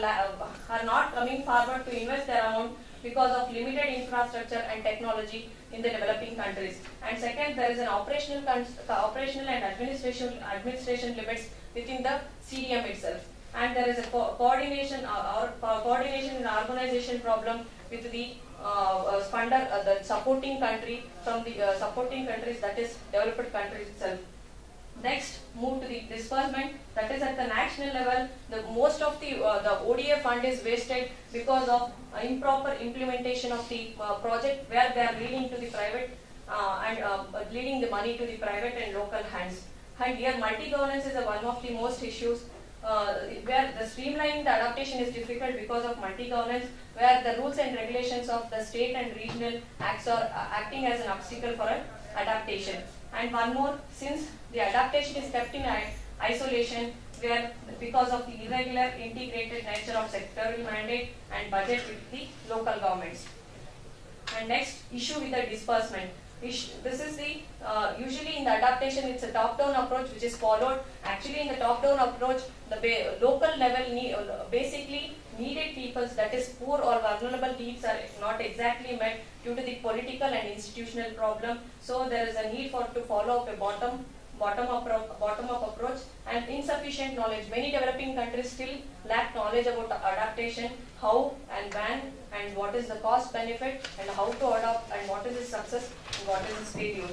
not coming forward to invest their amount because of limited infrastructure and technology in the developing countries. And second, there is an operational and administration limits within the CDM itself. And there is a coordination and organization problem with the funder, the supporting country from the supporting countries, that is developed countries itself. Next, move to the disbursement, that is at the national level. The most of the ODA fund is wasted because of improper implementation of the project, where they are leading to the private leading the money to the private and local hands. And here multi-governance is one of the most issues, where the streamlining the adaptation is difficult because of multi-governance, where the rules and regulations of the state and regional acts are acting as an obstacle for adaptation. And one more, since the adaptation is kept in isolation, where because of the irregular integrated nature of sectoral mandate and budget with the local governments. And next, issue with the disbursement. This is the, usually in the adaptation, it's a top-down approach which is followed. Actually, in the top-down approach, the local level, basically needed peoples, that is poor or vulnerable needs, are not exactly met due to the political and institutional problem. So there is a need to follow up a bottom-up approach, and insufficient knowledge. Many developing countries still lack knowledge about adaptation, how and when and what is the cost benefit and how to adopt and what is the success and what is the failure.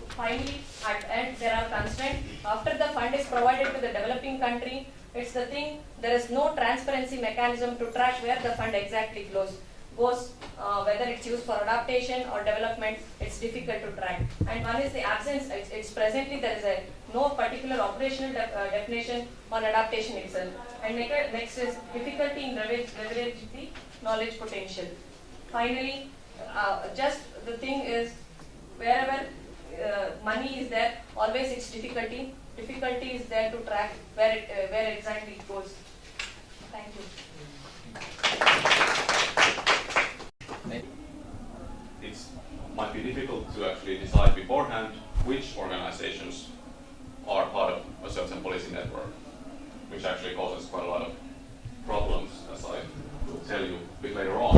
Finally, at end there are constraints. After the fund is provided to the developing country, it's the thing, there is no transparency mechanism to track where the fund exactly goes, whether it's used for adaptation or development, it's difficult to track. And one is the absence, it's presently there is no particular operational definition on adaptation itself. And next is difficulty in leverage the knowledge potential. Finally, just the thing is, wherever money is there, always it's difficulty. Difficulty is there to track where exactly it goes. Thank you. It might be difficult to actually decide beforehand which organizations are part of a certain policy network, which actually causes quite a lot of problems, as I will tell you a bit later on.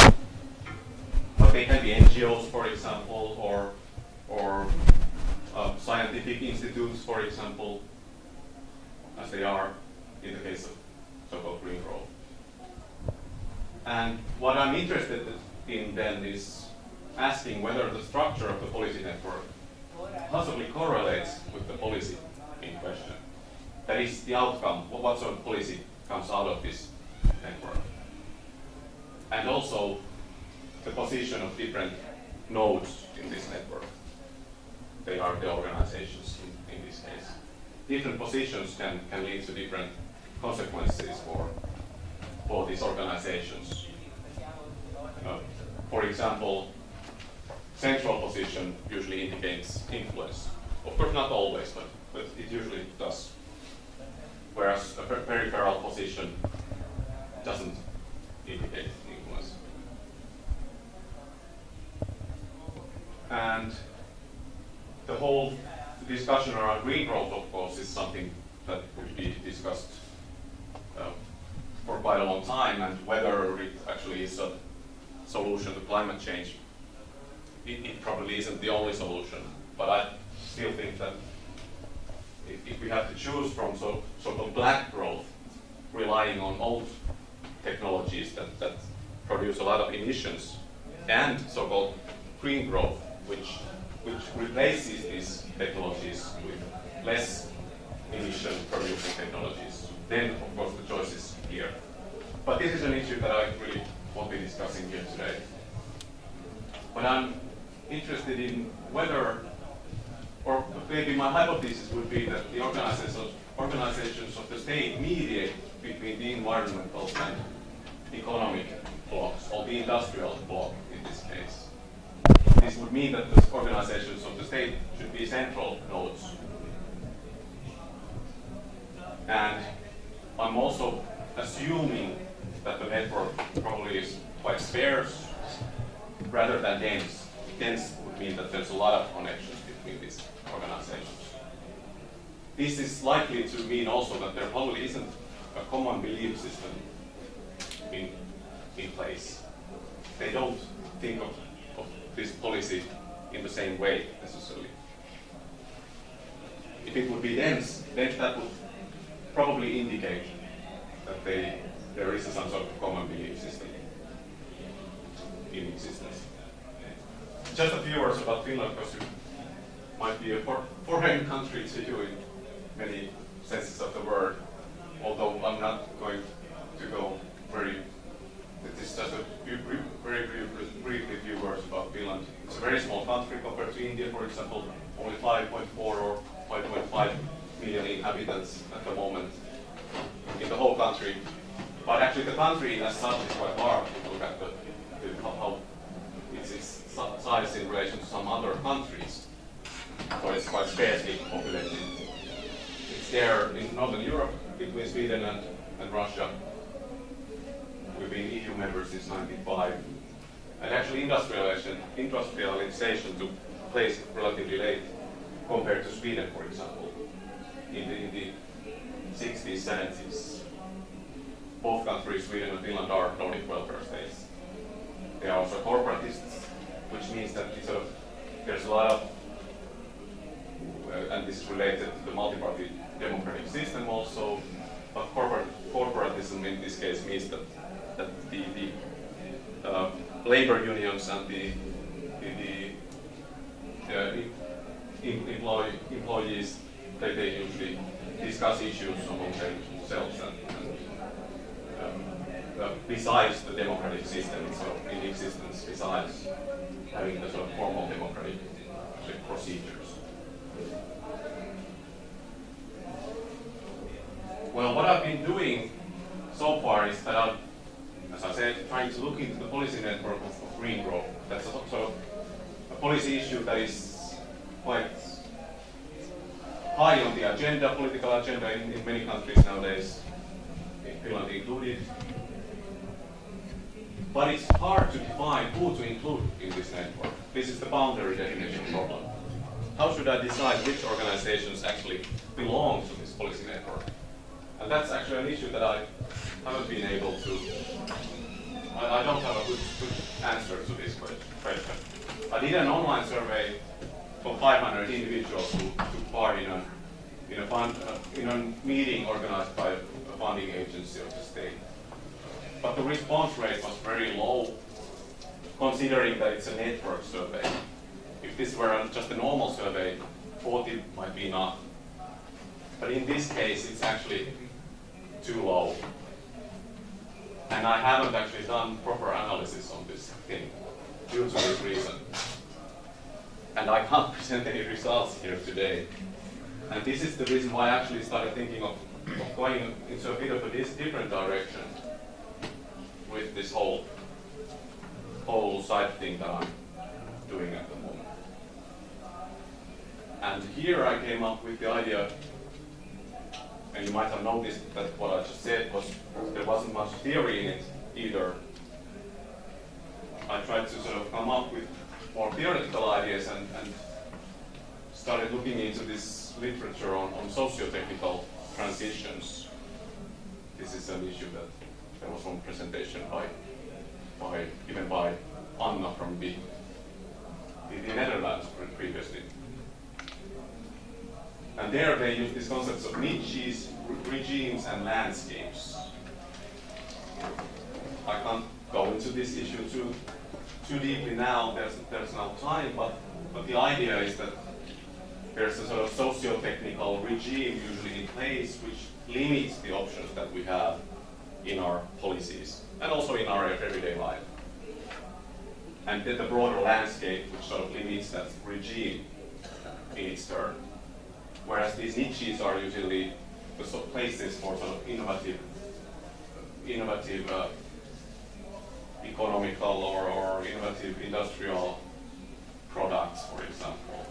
But they can be NGOs, for example, or scientific institutes, for example, as they are in the case of so-called green growth. And what I'm interested in then is asking whether the structure of the policy network possibly correlates with the policy in question. That is the outcome, what sort of policy comes out of this network. And also the position of different nodes in this network. They are the organizations in this case. Different positions can lead to different consequences for these organizations. For example, central position usually indicates influence. Of course, not always, but it usually does. Whereas a peripheral position doesn't indicate influence. And the whole discussion around green growth, of course, is something that would be discussed for quite a long time, and whether it actually is a solution to climate change, it probably isn't the only solution. But I still think that if we have to choose from so-called black growth, relying on old technologies that produce a lot of emissions, and so-called green growth, which replaces these technologies with less emission producing technologies, then of course the choice is here. But this is an issue that I really won't be discussing here today. But I'm interested in whether, or maybe my hypothesis would be that the organizations of the state mediate between the environmental and economic blocks, or the industrial block in this case. This would mean that the organizations of the state should be central nodes. And I'm also assuming that the network probably is quite sparse rather than dense. Dense would mean that there's a lot of connections between these organizations. This is likely to mean also that there probably isn't a common belief system in place. They don't think of this policy in the same way necessarily. If it would be dense, then that would probably indicate that there is some sort of common belief system in existence. Just a few words about Finland, because it might be a foreign country to you in many senses of the word, although I'm not going to go it is just a very briefly few words about Finland. It's a very small country compared to India, for example, only 5.4 or 5.5 million inhabitants at the moment in the whole country. But actually the country as such is quite large if you look at how its size in relation to some other countries. So it's quite sparsely populated. It's there in Northern Europe between Sweden and Russia. We've been EU members since 1995. And actually industrialization took place relatively late compared to Sweden, for example, in the 60s, 70s. Both countries, Sweden and Finland, are Nordic welfare states. They are also corporatists, which means that there's a lot of, and this is related to the multi-party democratic system also, but corporatism in this case means that the labor unions and the employees, they usually discuss issues among themselves and besides the democratic system in existence, besides having the sort of formal democratic procedures. Well, what I've been doing so far is that I've, as I said, trying to look into the policy network of green growth. That's a sort of a policy issue that is quite high on the agenda, political agenda in many countries nowadays, in Finland included. But it's hard to define who to include in this network. This is the boundary definition problem. How should I decide which organizations actually belong to this policy network? And that's actually an issue that I haven't been able to, I don't have a good answer to this question. I did an online survey for 500 individuals who took part in a meeting organized by a funding agency of the state. But the response rate was very low, considering that it's a network survey. If this were just a normal survey, 40 might be enough. But in this case, it's actually too low. And I haven't actually done proper analysis on this thing due to this reason. And I can't present any results here today. And this is the reason why I actually started thinking of going into a bit of a different direction with this whole side thing that I'm doing at the moment. And here I came up with the idea, and you might have noticed that what I just said was there wasn't much theory in it either. I tried to sort of come up with more theoretical ideas and started looking into this literature on socio-technical transitions. This is an issue that there was one presentation given by Anna from the Netherlands previously. And there they use these concepts of niches, regimes, and landscapes. I can't go into this issue too deeply now, there's no time, but the idea is that there's a sort of socio-technical regime usually in place which limits the options that we have in our policies and also in our everyday life. And then the broader landscape which sort of limits that regime in its turn. Whereas these niches are usually the places for sort of innovative economical or innovative industrial products, for example,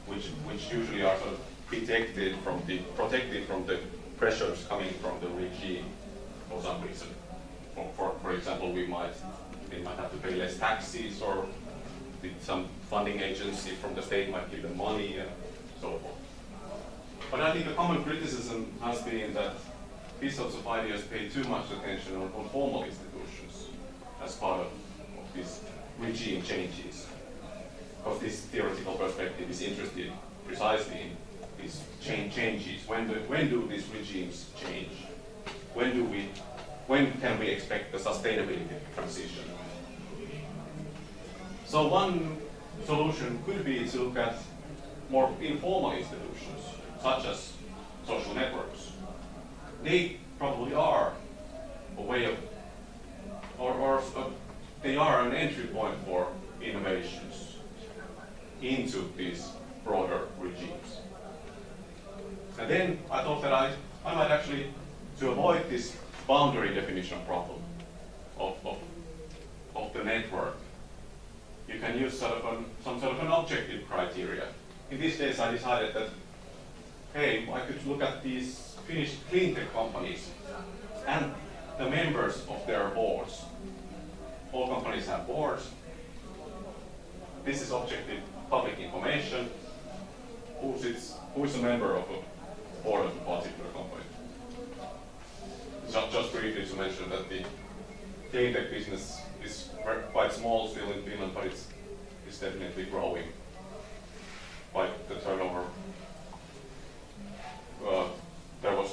which usually are sort of protected from the pressures coming from the regime. for some reason. For example, we might have to pay less taxes, or some funding agency from the state might give them money and so forth. But I think a common criticism has been that these sorts of ideas pay too much attention on formal institutions as part of these regime changes. Because this theoretical perspective is interested precisely in these changes. When do these regimes change? When can we expect the sustainability transition? So one solution could be to look at more informal institutions, such as social networks. They probably are a way of, or they are an entry point for innovations into these broader regimes. And then I thought that I might actually, to avoid this boundary definition problem of the network, you can use some sort of an objective criteria. In this case, I decided that, hey, I could look at these Finnish cleantech companies and the members of their boards. All companies have boards. This is objective public information. Who is a member of a board of a particular company? Just briefly to mention that the cleantech business is quite small still in Finland, but it's definitely growing. Quite the turnover. There was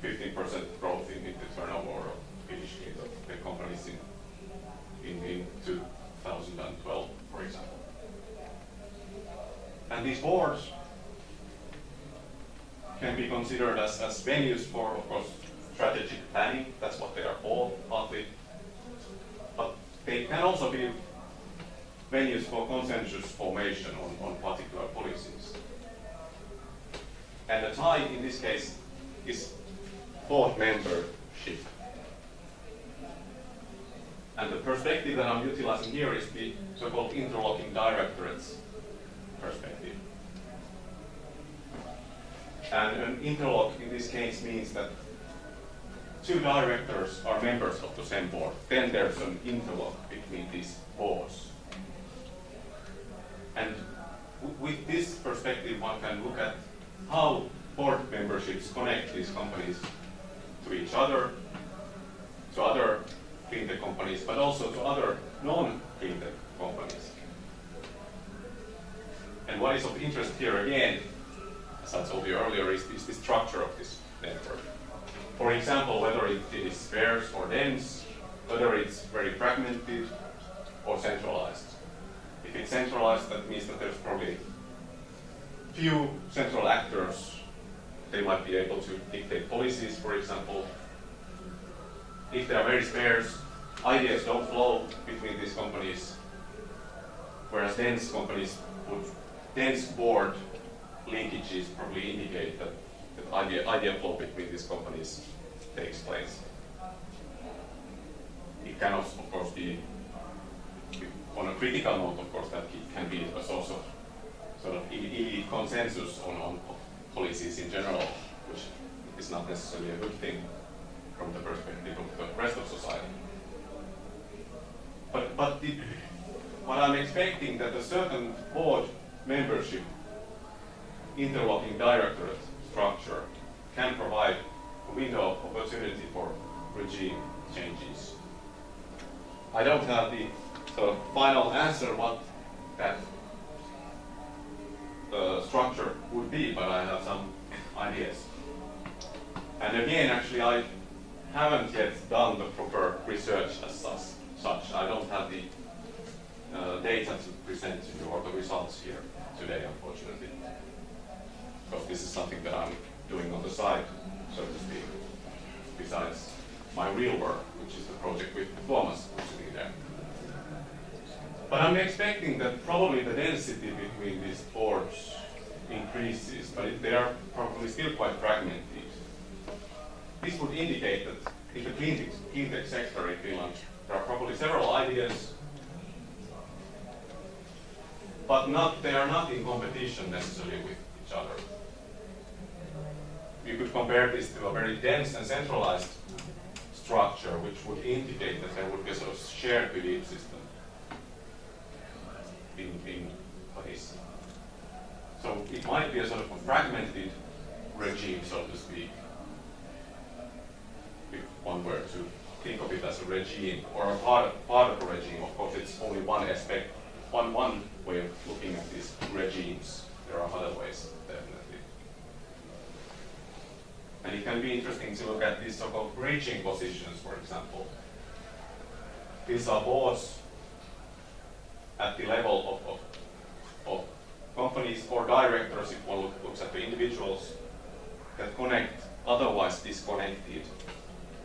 15% growth in the turnover of Finnish cleantech companies in 2012, for example. And these boards can be considered as venues for, of course, strategic planning. That's what they are called, partly. But they can also be venues for consensus formation on particular policies. And the tie in this case is board membership. And the perspective that I'm utilizing here is the so-called interlocking directorates perspective. And an interlock in this case means that two directors are members of the same board. Then there's an interlock between these boards. And with this perspective, one can look at how board memberships connect these companies to each other, to other cleantech companies, but also to other non-cleantech companies. And what is of interest here again, as I told you earlier, is the structure of this network. For example, whether it is sparse or dense, whether it's very fragmented or centralized. If it's centralized, that means that there's probably few central actors. They might be able to dictate policies, for example. If they are very sparse, ideas don't flow between these companies, whereas dense companies dense board linkages probably indicate that idea flow between these companies takes place. It can also, of course, be, on a critical note, of course, that it can be a source of sort of elite consensus on policies in general, which is not necessarily a good thing from the perspective of the rest of society. But what I'm expecting that a certain board membership interlocking directorate structure can provide a window of opportunity for regime changes. I don't have the sort of final answer what that structure would be, but I have some ideas. And again, actually, I haven't yet done the proper research as such. I don't have the data to present to you or the results here today, unfortunately. Because this is something that I'm doing on the side, so to speak, besides my real work, which is the project with Tuomas sitting there. But I'm expecting that probably the density between these boards increases, but they are probably still quite fragmented. This would indicate that in the cleantech sector in Finland, there are probably several ideas, but they are not in competition necessarily with each other. You could compare this to a very dense and centralized structure which would indicate that there would be a sort of shared belief system in place. So it might be a sort of a fragmented regime, so to speak, if one were to think of it as a regime or a part of a regime. Of course, it's only one aspect, one way of looking at these regimes. There are other ways, definitely. And it can be interesting to look at these so-called bridging positions, for example. These are boards at the level of companies or directors, if one looks at the individuals, that connect otherwise disconnected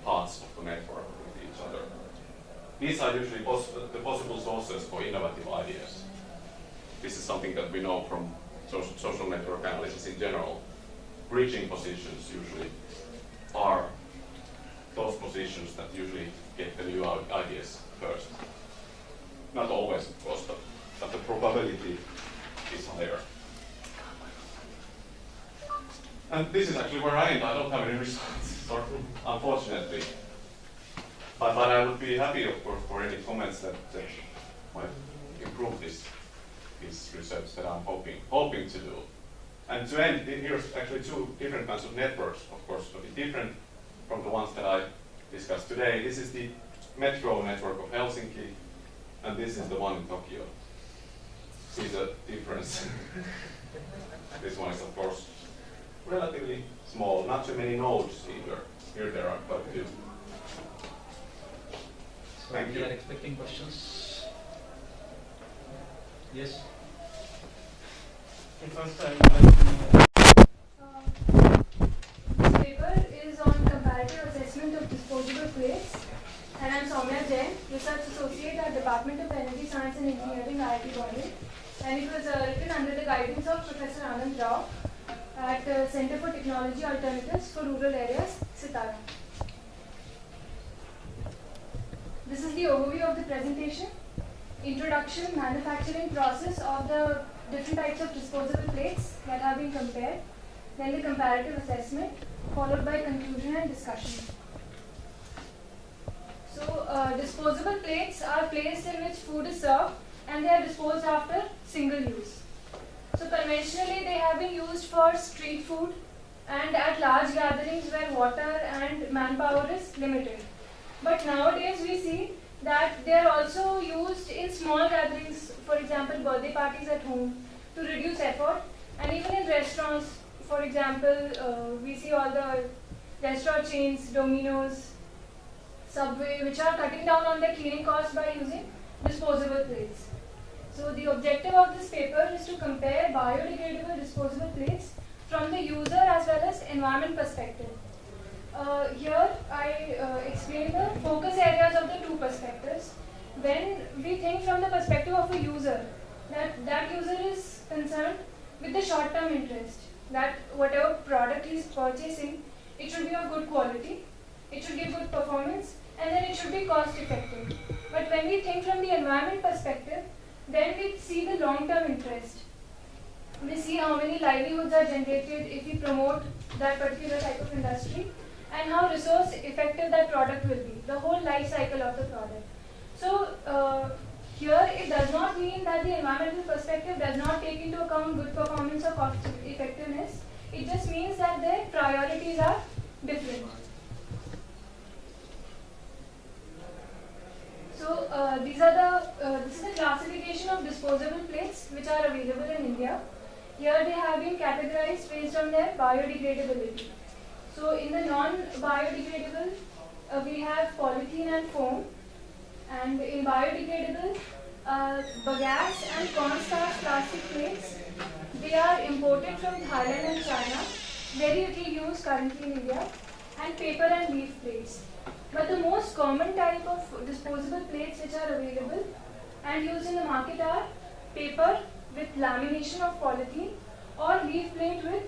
parts of the network with each other. These are usually the possible sources for innovative ideas. This is something that we know from social network analysis in general. Bridging positions usually are those positions that usually get the new ideas first. Not always, of course, but the probability is higher. And this is actually where I end. I don't have any results, unfortunately. But I would be happy, of course, for any comments that might improve this research that I'm hoping to do. And to end, here's actually two different kinds of networks, of course, a bit different from the ones that I discussed today. This is the metro network of Helsinki, and this is the one in Tokyo. See the difference? This one is, of course, relatively small, not too many nodes either. Here there are quite a few. So Thank we you. are expecting questions. Yes. First, I would like to know. This paper is on comparative assessment of disposable plates, and I'm Soumya Jain, Research Associate at Department of Energy Science and Engineering, IIT Bombay, and it was written under the guidance of Professor Anand Rao at Center for Technology Alternatives for Rural Areas, Sitara. This is the overview of the presentation. Introduction, manufacturing process of the different types of disposable plates that have been compared, then the comparative assessment, followed by conclusion and discussion. So, disposable plates are plates in which food is served and they are disposed after single use. So, conventionally they have been used for street food and at large gatherings where water and manpower is limited. But nowadays we see that they are also used in small gatherings, for example birthday parties at home, to reduce effort, and even in restaurants. For example, we see all the restaurant chains, Domino's, Subway, which are cutting down on their cleaning costs by using disposable plates. So the objective of this paper is to compare biodegradable disposable plates from the user as well as environment perspective. Here I explain the focus areas of the two perspectives. When we think from the perspective of a user, that user is concerned with the short-term interest, that whatever product he is purchasing, it should be of good quality, it should give good performance, and then it should be cost-effective. But when we think from the environment perspective, then we see the long-term interest. We see how many livelihoods are generated if we promote that particular type of industry, and how resource effective that product will be, the whole life cycle of the product. So here it does not mean that the environmental perspective does not take into account good performance or cost effectiveness. It just means that their priorities are different. So this is the classification of disposable plates which are available in India. Here they have been categorized based on their biodegradability. So in the non-biodegradable, we have polythene and foam, and in biodegradable, bagasse and cornstarch plastic plates. They are imported from Thailand and China, very little used currently in India, and paper and leaf plates. But the most common type of disposable plates which are available and used in the market are paper with lamination of polythene, or leaf plate with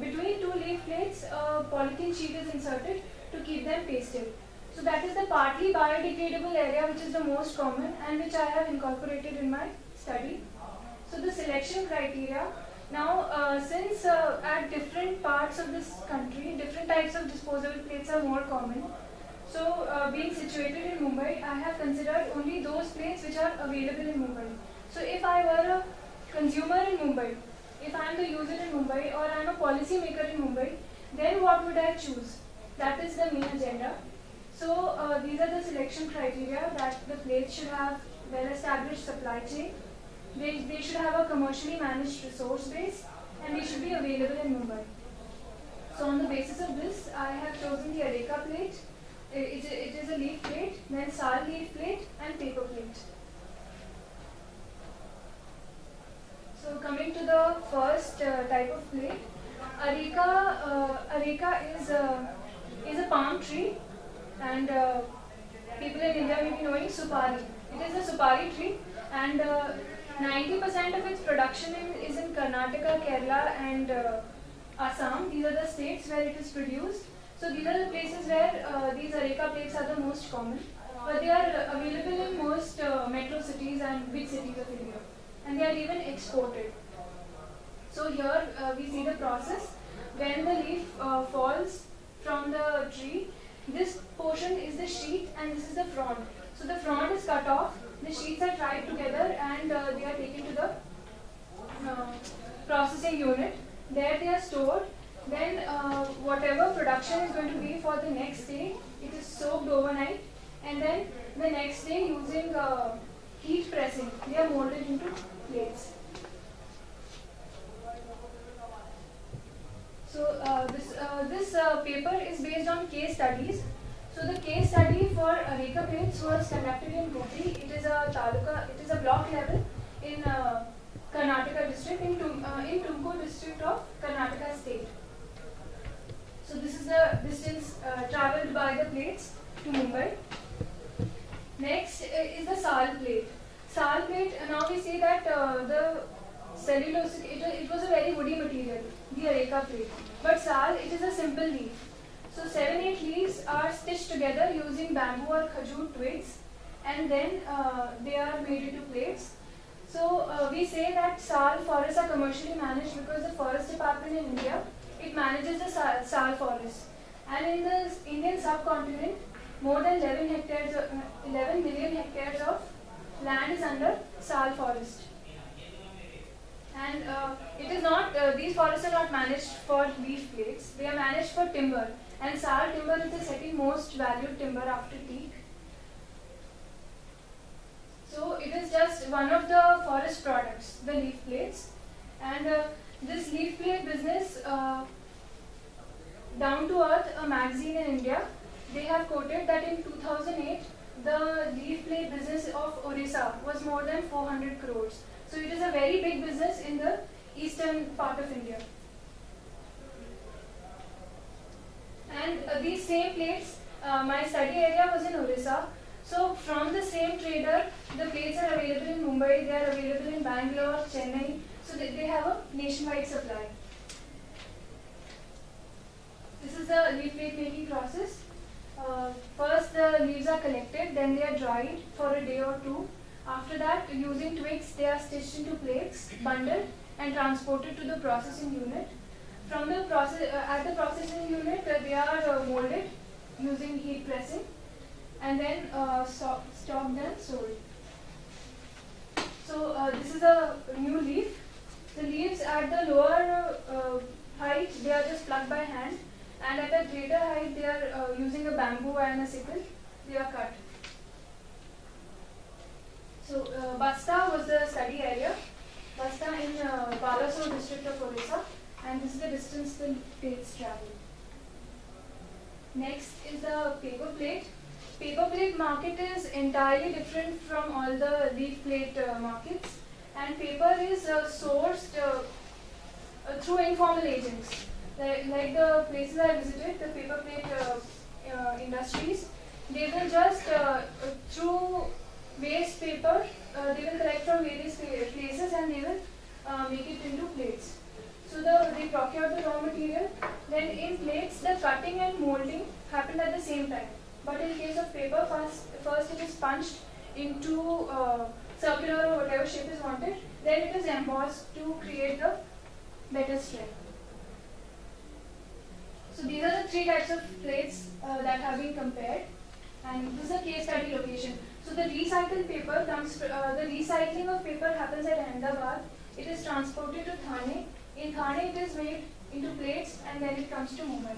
between two leaf plates, a polythene sheet is inserted to keep them pasted. So that is the partly biodegradable area which is the most common and which I have incorporated in my study. So the selection criteria. Now, since at different parts of this country, different types of disposable plates are more common, So, being situated in Mumbai, I have considered only those plates which are available in Mumbai. So, if I were a consumer in Mumbai, if I am the user in Mumbai, or I am a policy maker in Mumbai, then what would I choose? That is the main agenda. So, these are the selection criteria, that the plates should have well-established supply chain, they should have a commercially managed resource base, and they should be available in Mumbai. So, on the basis of this, I have chosen the Areca plate. It is a leaf plate, then sal leaf plate, and paper plate. So, coming to the first type of plate, Areca is a palm tree, and people in India may be knowing supari. It is a supari tree, and 90% of its production is in Karnataka, Kerala, and Assam. These are the states where it is produced. So these are the places where these Areca plates are the most common, but they are available in most metro cities and big cities of India, and they are even exported. So here we see the process. When the leaf falls from the tree, this portion is the sheath and this is the frond. So the frond is cut off, the sheaths are tied together, and they are taken to the processing unit. There they are stored. Then whatever production is going to be for the next day, it is soaked overnight, and then the next day using heat pressing, they are molded into plates. So this paper is based on case studies. So the case study for Areca plates was conducted in Hubli. It is a block level in Karnataka district, in Tumkur district of Karnataka state. So this is the distance travelled by the plates to Mumbai. Next is the sal plate. Sal plate, now we see that the cellulose, it was a very woody material, the Areca plate. But sal, it is a simple leaf. So 7-8 leaves are stitched together using bamboo or khajur twigs, and then they are made into plates. So we say that sal forests are commercially managed because the forest department in India, it manages the sal forest. And in the Indian subcontinent, more than 11 million hectares of land is under sal forest. And it is not, these forests are not managed for leaf plates, they are managed for timber. And sal timber is the second most valued timber after teak. So it is just one of the forest products, the leaf plates. And this leaf plate business, Down to Earth, a magazine in India, they have quoted that in 2008, the leaf plate business of Orissa was more than 400 crores. So it is a very big business in the eastern part of India. And these same plates, my study area was in Orissa. So from the same trader, the plates are available in Mumbai, they are available in Bangalore, Chennai. So they have a nationwide supply. This is the leaf plate making process. First the leaves are collected, then they are dried for a day or two. After that, using twigs, they are stitched into plates, bundled, and transported to the processing unit. From the at the processing unit, they are molded using heat pressing, and then stocked and sold. So this is a new leaf. The leaves at the lower height, they are just plucked by hand, and at the greater height, they are using a bamboo and a sickle. They are cut. So Basta was the study area. Basta in Balasore district of Orissa, and this is the distance the plates travel. Next is the paper plate. Paper plate market is entirely different from all the leaf plate markets, and paper is sourced through informal agents. Like the places I visited, the paper plate industries, they will just through waste paper, they will collect from various places and they will make it into plates. So they procure the raw material, then in plates the cutting and molding happen at the same time. But in case of paper, first it is punched into circular or whatever shape is wanted, then it is embossed to create the better strength. So these are the three types of plates that have been compared. And this is a case study location. So the recycled paper comes, the recycling of paper happens at Ahmedabad. It is transported to Thane. In Thane it is made into plates and then it comes to Mumbai.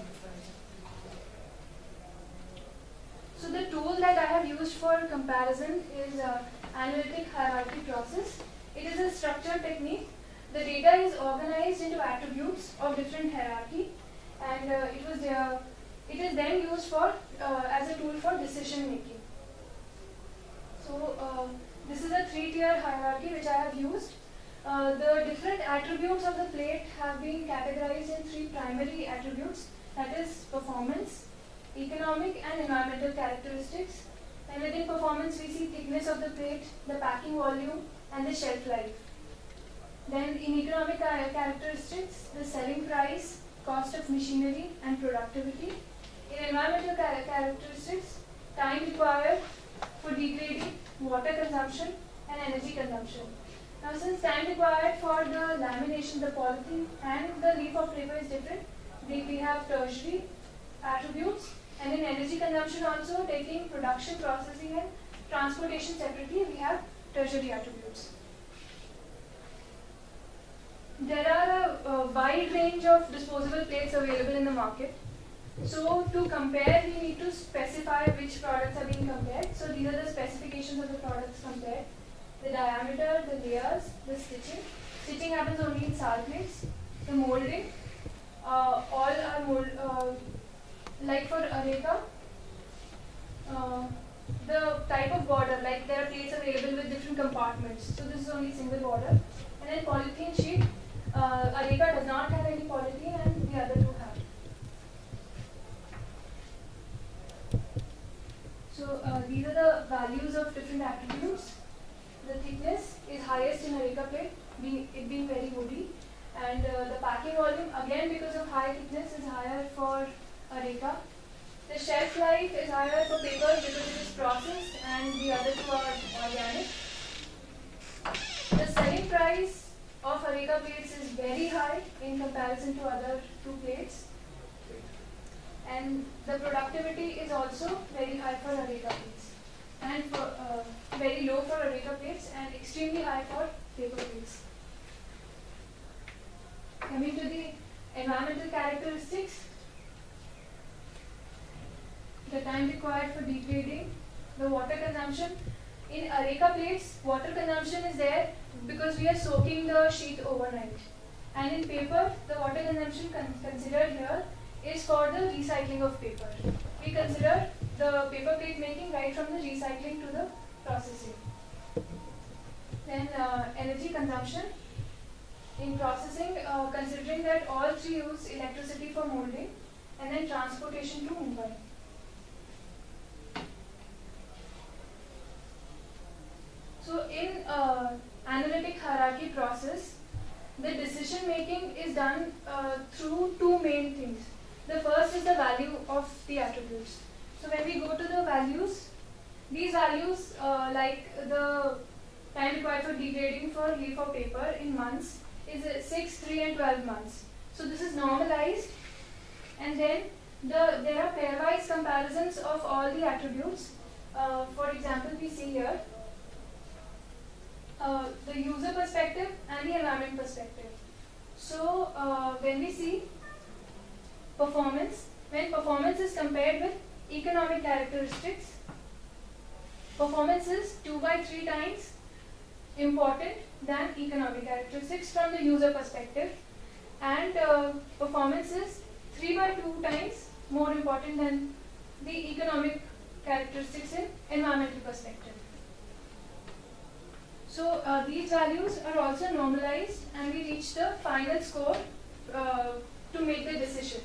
So the tool that I have used for comparison is analytic hierarchy process. It is a structured technique. The data is organized into attributes of different hierarchy, and it is then used for as a tool for decision making. So this is a 3-tier hierarchy which I have used. The different attributes of the plate have been categorized in 3 primary attributes, that is performance, economic and environmental characteristics. And within performance we see thickness of the plate, the packing volume and the shelf life. Then in economic characteristics, the selling price, cost of machinery and productivity. In environmental characteristics, time required for degrading, water consumption and energy consumption. Now since time required for the lamination, the polythene and the leaf of paper is different, we have tertiary attributes. And in energy consumption also, taking production, processing and transportation separately, we have tertiary attributes. There are a wide range of disposable plates available in the market. So to compare, we need to specify which products are being compared. So these are the specifications of the products compared. The diameter, the layers, the stitching. Stitching happens only in SAL plates. The molding, all are like for Areca, the type of border, like there are plates available with different compartments. So this is only single border. And then polythene sheet, Areca does not have any polythene and the other two have. So these are the values of different attributes. The thickness is highest in Areca plate, it being very woody. And the packing volume, again because of high thickness, is higher for Areca. The shelf life is higher for paper because it is processed and the other two are organic. The selling price of Areca plates is very high in comparison to other 2 plates. And the productivity is also very high for Areca plates. And for, very low for Areca plates and extremely high for paper plates. Coming to the environmental characteristics, the time required for degrading, the water consumption. In Areca plates, water consumption is there because we are soaking the sheet overnight. And in paper, the water consumption considered here is for the recycling of paper. We consider the paper plate making right from the recycling to the processing. Then energy consumption. In processing, considering that all 3 use electricity for molding and then transportation to Mumbai. So in analytic hierarchy process, the decision making is done through 2 main things. The first is the value of the attributes. So when we go to the values, these values like the time required for degrading for leaf of paper in months is 6, 3 and 12 months. So this is normalized, and then there are pairwise comparisons of all the attributes. For example, we see here the user perspective and the environment perspective. So when we see performance, when performance is compared with economic characteristics, performance is 2 by 3 times important than economic characteristics from the user perspective, and performance is 3 by 2 times more important than the economic characteristics in environmental perspective. So these values are also normalized and we reach the final score to make the decision.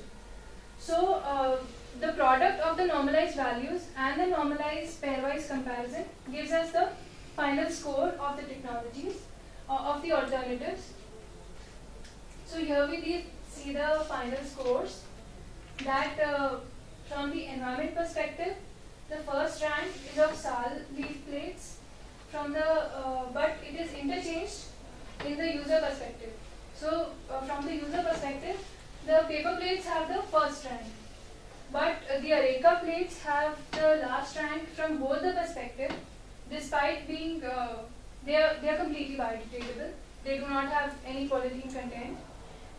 So the product of the normalized values and the normalized pairwise comparison gives us the final score of the technologies, of the alternatives. So here we see the final scores that from the environment perspective, the first rank is of SAL leaf plates, but it is interchanged in the user perspective. So from the user perspective, the paper plates have the first rank. But the Areca plates have the last rank from both the perspective, despite being they are completely biodegradable. They do not have any polythene content,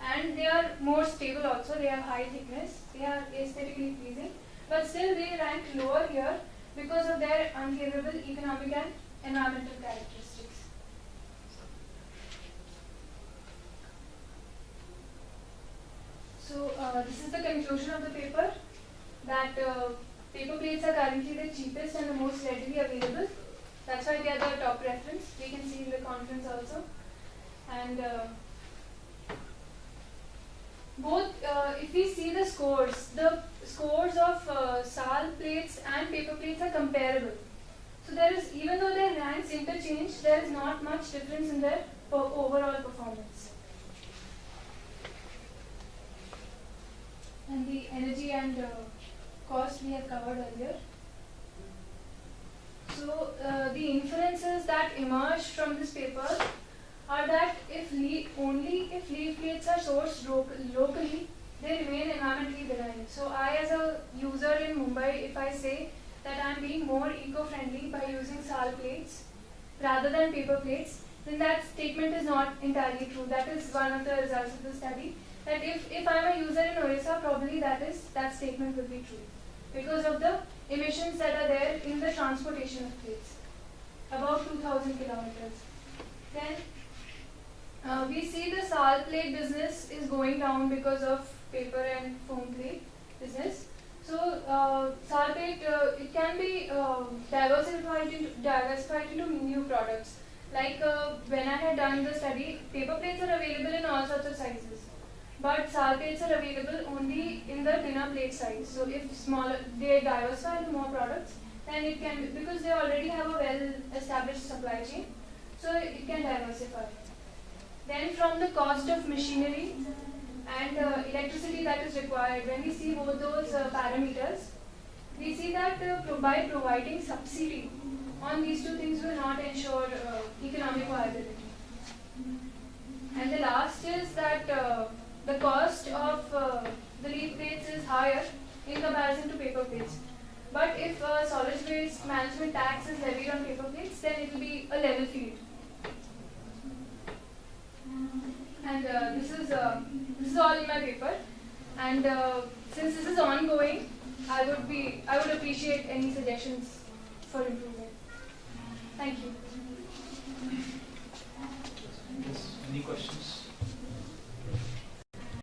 and they are more stable also. They have high thickness. They are aesthetically pleasing, but still they rank lower here because of their unfavorable economic and environmental characteristics. So this is the conclusion of the paper, that paper plates are currently the cheapest and the most readily available. That's why they are the top reference. We can see in the conference also. And both, if we see the scores of SAL plates and paper plates are comparable. So there is, even though their ranks interchange, there is not much difference in their overall performance. And the energy and cost we have covered earlier. So the inferences that emerge from this paper are that only if leaf plates are sourced locally, they remain environmentally benign. So I, as a user in Mumbai, if I say that I am being more eco-friendly by using SAL plates rather than paper plates, then that statement is not entirely true. That is one of the results of the study. That if I am a user in Orissa, probably that statement will be true because of the emissions that are there in the transportation of plates, about 2,000 kilometers. Then we see the SAL plate business is going down because of paper and foam plate business. So SAL plate, it can be diversified into new products. Like when I had done the study, paper plates are available in all sorts of sizes. But SAL plates are available only in the dinner plate size. So if they diversify into more products, then it can, because they already have a well-established supply chain, so it can diversify. Then from the cost of machinery and electricity that is required, when we see both those parameters, we see that by providing subsidy on these two things will not ensure economic viability. And the last is that the cost of the leaf plates is higher in comparison to paper plates. But if solid waste management tax is levied on paper plates, then it will be a level field. And this is all in my paper. And since this is ongoing, I would appreciate any suggestions for improvement. Thank you.